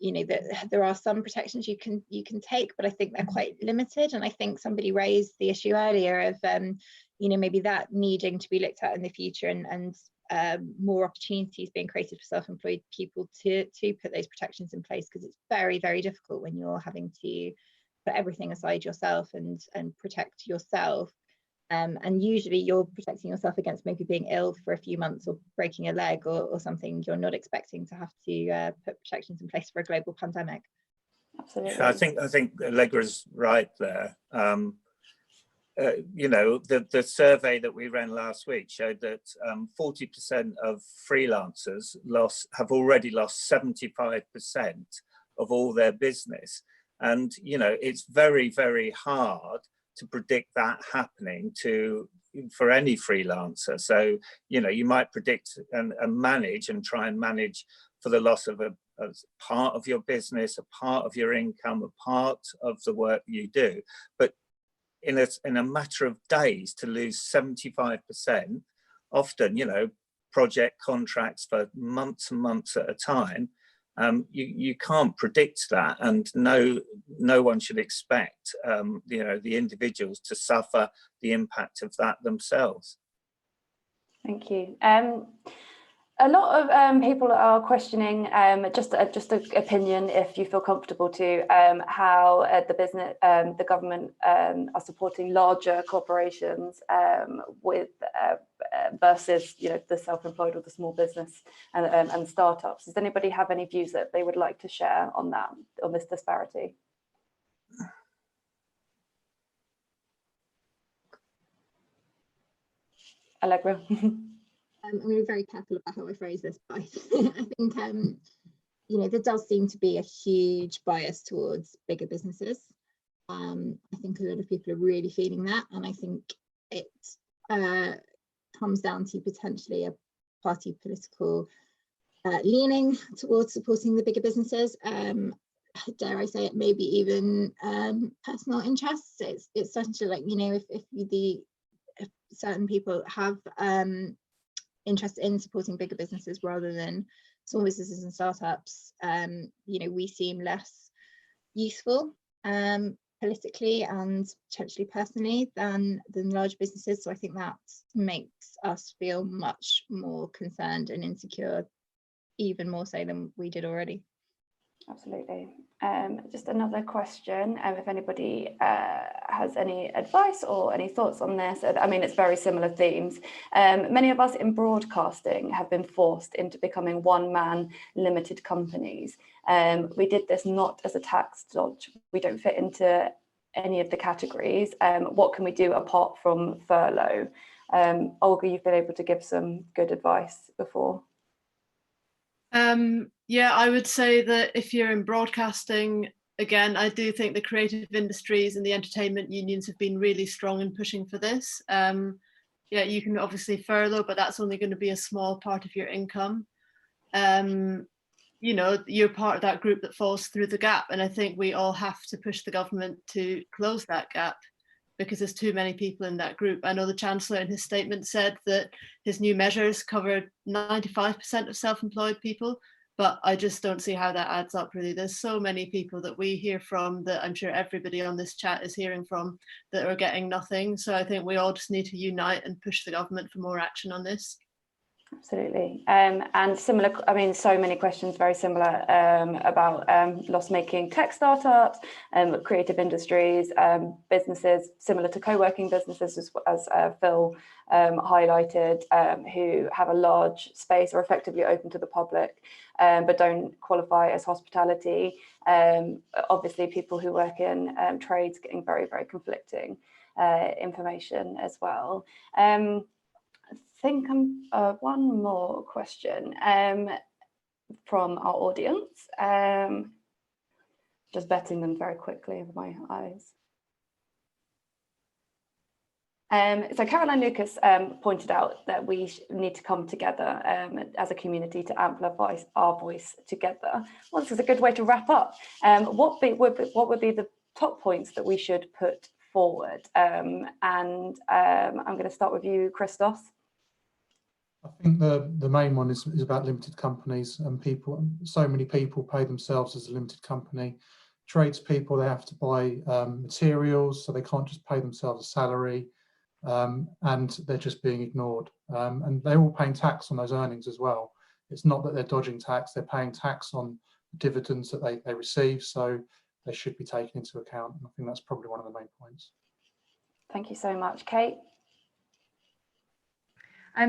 you know, that there are some protections you can take, but I think they're quite limited. And I think somebody raised the issue earlier of you know, maybe that needing to be looked at in the future, and more opportunities being created for self-employed people to put those protections in place, because it's very, very difficult when you're having to put everything aside yourself and protect yourself. And usually you're protecting yourself against maybe being ill for a few months or breaking a leg or something. You're not expecting to have to put protections in place for a global pandemic. Absolutely. I think Allegra's right there. You know, the survey that we ran last week showed that 40% of freelancers have already lost 75% of all their business. And, you know, it's very, very hard to predict that happening for any freelancer. So, you know, you might predict and manage and try and manage for the loss of a part of your business, a part of your income, a part of the work you do. But in a matter of days to lose 75%, often, you know, project contracts for months and months at a time, You can't predict that, and no one should expect the individuals to suffer the impact of that themselves. Thank you. A lot of people are questioning, just an opinion, if you feel comfortable to, how the government are supporting larger corporations with versus the self-employed or the small business and startups. Does anybody have any views that they would like to share on this disparity? Allegra. I'm going to be very careful about how I phrase this, but I think there does seem to be a huge bias towards bigger businesses. I think a lot of people are really feeling that, and I think it comes down to potentially a party political leaning towards supporting the bigger businesses. Dare I say it, maybe even personal interests. It's essentially like, if certain people have interest in supporting bigger businesses rather than small businesses and startups, we seem less useful politically and potentially personally than large businesses. So I think that makes us feel much more concerned and insecure, even more so than we did already. Absolutely. Just another question, if anybody has any advice or any thoughts on this. I mean, it's very similar themes. Many of us in broadcasting have been forced into becoming one-man limited companies. We did this not as a tax dodge. We don't fit into any of the categories. What can we do apart from furlough? Olga, you've been able to give some good advice before. Yeah, I would say that if you're in broadcasting, again, I do think the creative industries and the entertainment unions have been really strong in pushing for this. Yeah, you can obviously furlough, but that's only going to be a small part of your income. You're part of that group that falls through the gap, and I think we all have to push the government to close that gap, because there's too many people in that group. I know the Chancellor in his statement said that his new measures covered 95% of self-employed people, but I just don't see how that adds up really. There's so many people that we hear from, that I'm sure everybody on this chat is hearing from, that are getting nothing. So I think we all just need to unite and push the government for more action on this. Absolutely. And similar, I mean, so many questions very similar about loss-making tech startups, creative industries, businesses similar to co-working businesses, as Phil highlighted, who have a large space or effectively open to the public, but don't qualify as hospitality. Obviously, people who work in trades getting very, very conflicting information as well. I think one more question from our audience. Just betting them very quickly with my eyes. So Caroline Lucas pointed out that we need to come together as a community to amplify our voice together. Well, this is a good way to wrap up. What would be the top points that we should put forward? And I'm going to start with you, Christos. I think the main one is about limited companies, and so many people pay themselves as a limited company. Tradespeople, they have to buy materials, so they can't just pay themselves a salary, and they're just being ignored. And they're all paying tax on those earnings as well. It's not that they're dodging tax, they're paying tax on dividends that they receive, so they should be taken into account. And I think that's probably one of the main points. Thank you so much. Kate?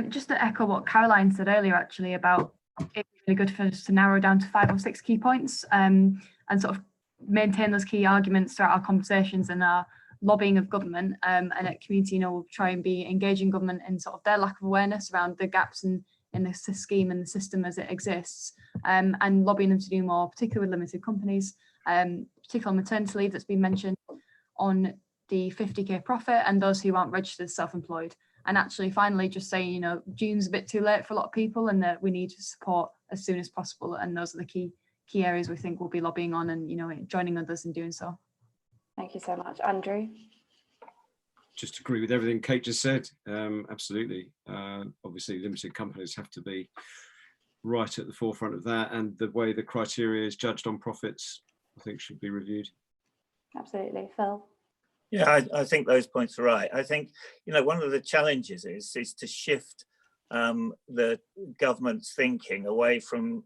Just to echo what Caroline said earlier, actually, about it's really good for us to narrow down to 5 or 6 key points, and sort of maintain those key arguments throughout our conversations and our lobbying of government, and at community, we'll try and be engaging government in sort of their lack of awareness around the gaps in the scheme and the system as it exists, and lobbying them to do more, particularly with limited companies, particularly on maternity leave that's been mentioned, on the 50k profit and those who aren't registered as self-employed. And actually, finally, just saying, June's a bit too late for a lot of people, and that we need to support as soon as possible. And those are the key areas we think we'll be lobbying on, and joining others in doing so. Thank you so much, Andrew. Just agree with everything Kate just said. Absolutely. Obviously, limited companies have to be right at the forefront of that, and the way the criteria is judged on profits, I think, should be reviewed. Absolutely. Phil? Yeah, I think those points are right. I think, you know, one of the challenges is to shift the government's thinking away from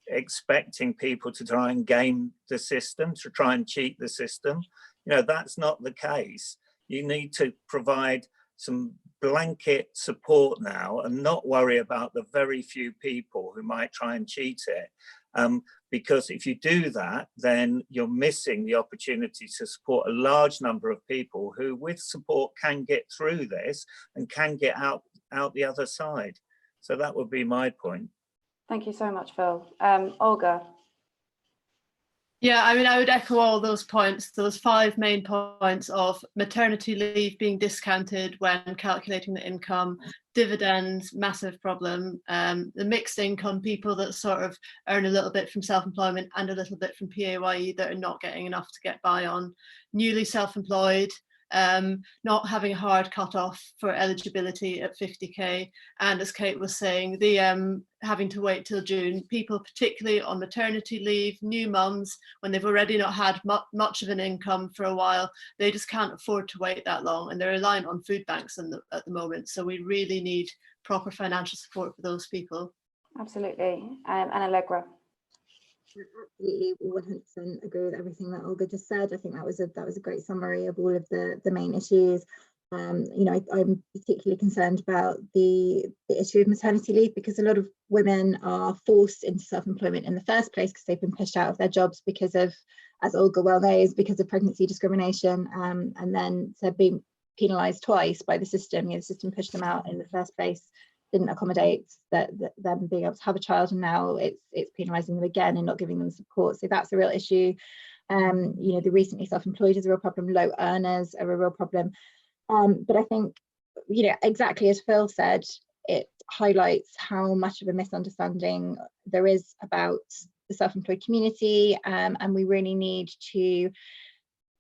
expecting people to try and game the system, to try and cheat the system. You know, that's not the case. You need to provide some blanket support now and not worry about the very few people who might try and cheat it. Because if you do that, then you're missing the opportunity to support a large number of people who, with support, can get through this and can get out the other side. So that would be my point. Thank you so much, Phil. Olga? Yeah, I mean, I would echo all those points, those 5 main points of maternity leave being discounted when calculating the income, dividends, massive problem, the mixed income people that sort of earn a little bit from self-employment and a little bit from PAYE that are not getting enough to get by on, newly self-employed, not having a hard cut-off for eligibility at 50k, and as Kate was saying, the having to wait till June, people particularly on maternity leave, new mums, when they've already not had much of an income for a while, they just can't afford to wait that long, and they're reliant on food banks at the moment, so we really need proper financial support for those people. Absolutely. And Allegra? Absolutely, 100% agree with everything that Olga just said. I think that was a great summary of all of the main issues. You know, I'm particularly concerned about the issue of maternity leave, because a lot of women are forced into self-employment in the first place because they've been pushed out of their jobs because of, as Olga well knows, because of pregnancy discrimination, and then they're being penalised twice by the system. You know, the system pushed them out in the first place, didn't accommodate them being able to have a child, and now it's penalising them again and not giving them support. So that's a real issue. You know, the recently self-employed is a real problem, low earners are a real problem. But I think, you know, exactly as Phil said, it highlights how much of a misunderstanding there is about the self-employed community, and we really need to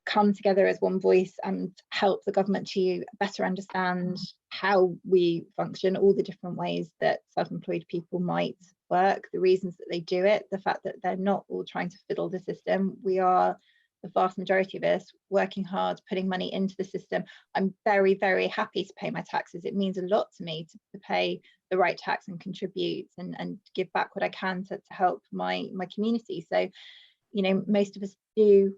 come together as one voice and help the government to better understand how we function, all the different ways that self-employed people might work, the reasons that they do it, the fact that they're not all trying to fiddle the system. We are, the vast majority of us, working hard, putting money into the system. I'm very, very happy to pay my taxes. It means a lot to me to pay the right tax and contribute and give back what I can to help my community. So, you know, most of us do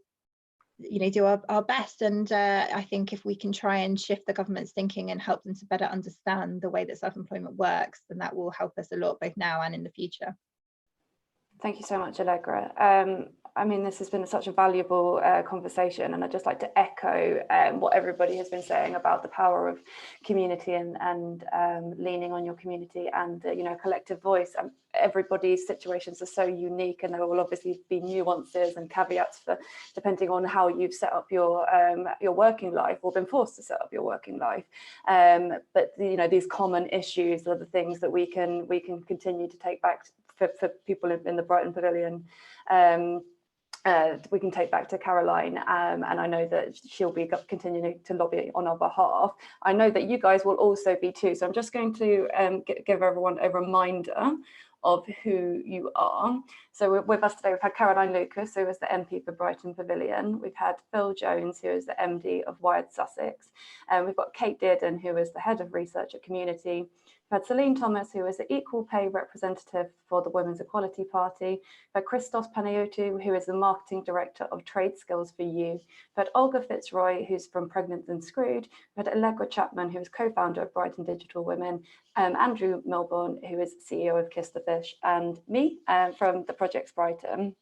our best, and I think if we can try and shift the government's thinking and help them to better understand the way that self-employment works, then that will help us a lot, both now and in the future. Thank you so much, Allegra. I mean, this has been such a valuable conversation, and I'd just like to echo what everybody has been saying about the power of community and leaning on your community and you know, collective voice. Everybody's situations are so unique, and there will obviously be nuances and caveats for depending on how you've set up your working life or been forced to set up your working life. But you know, these common issues are the things that we can continue to take back for people in the Brighton Pavillion. We can take back to Caroline, and I know that she'll be continuing to lobby on our behalf. I know that you guys will also be too, so I'm just going to give everyone a reminder of who you are. So with us today, we've had Caroline Lucas, who is the MP for Brighton Pavillion. We've had Phil Jones, who is the MD of Wired Sussex. And we've got Kate Dearden, who is the Head of Research at Community. We've had Celine Thomas, who is the Equal Pay Representative for the Women's Equality Party. We've had Christos Panayiotou, who is the Marketing Director of Trade Skills for You. We've had Olga Fitzroy, who's from Pregnant and Screwed. We've had Allegra Chapman, who is co-founder of Brighton Digital Women. Andrew Milbourn, who is CEO of Kiss the Fish, and me from the Projects Brighton.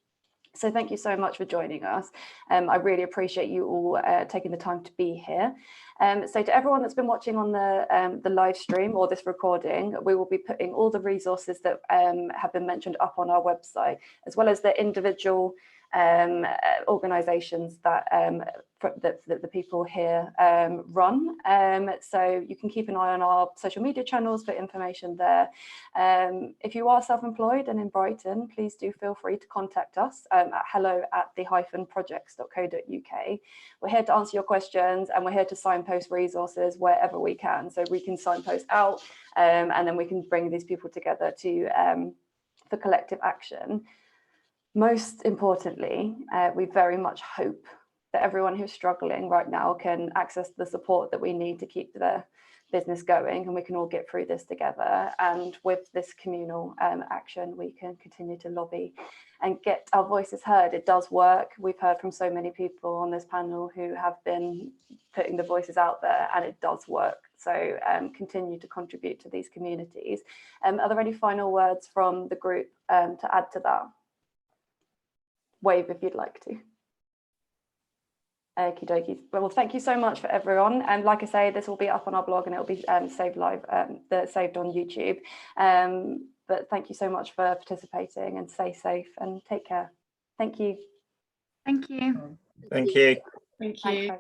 So thank you so much for joining us. I really appreciate you all taking the time to be here. So to everyone that's been watching on the live stream or this recording, we will be putting all the resources that have been mentioned up on our website, as well as the individual organisations that the people here run. So you can keep an eye on our social media channels for information there. If you are self-employed and in Brighton, please do feel free to contact us at hello@the-projects.co.uk. We're here to answer your questions, and we're here to signpost resources wherever we can. So we can signpost out, and then we can bring these people together to for collective action. Most importantly, we very much hope that everyone who's struggling right now can access the support that we need to keep their business going, and we can all get through this together. And with this communal action, we can continue to lobby and get our voices heard. It does work. We've heard from so many people on this panel who have been putting the voices out there, and it does work. So continue to contribute to these communities. Are there any final words from the group to add to that? Wave if you'd like to. Okie dokies. Well, thank you so much for everyone. And like I say, this will be up on our blog and it'll be saved live, saved on YouTube. But thank you so much for participating, and stay safe and take care. Thank you. Thank you. Thank you. Thank Thanks, you. guys.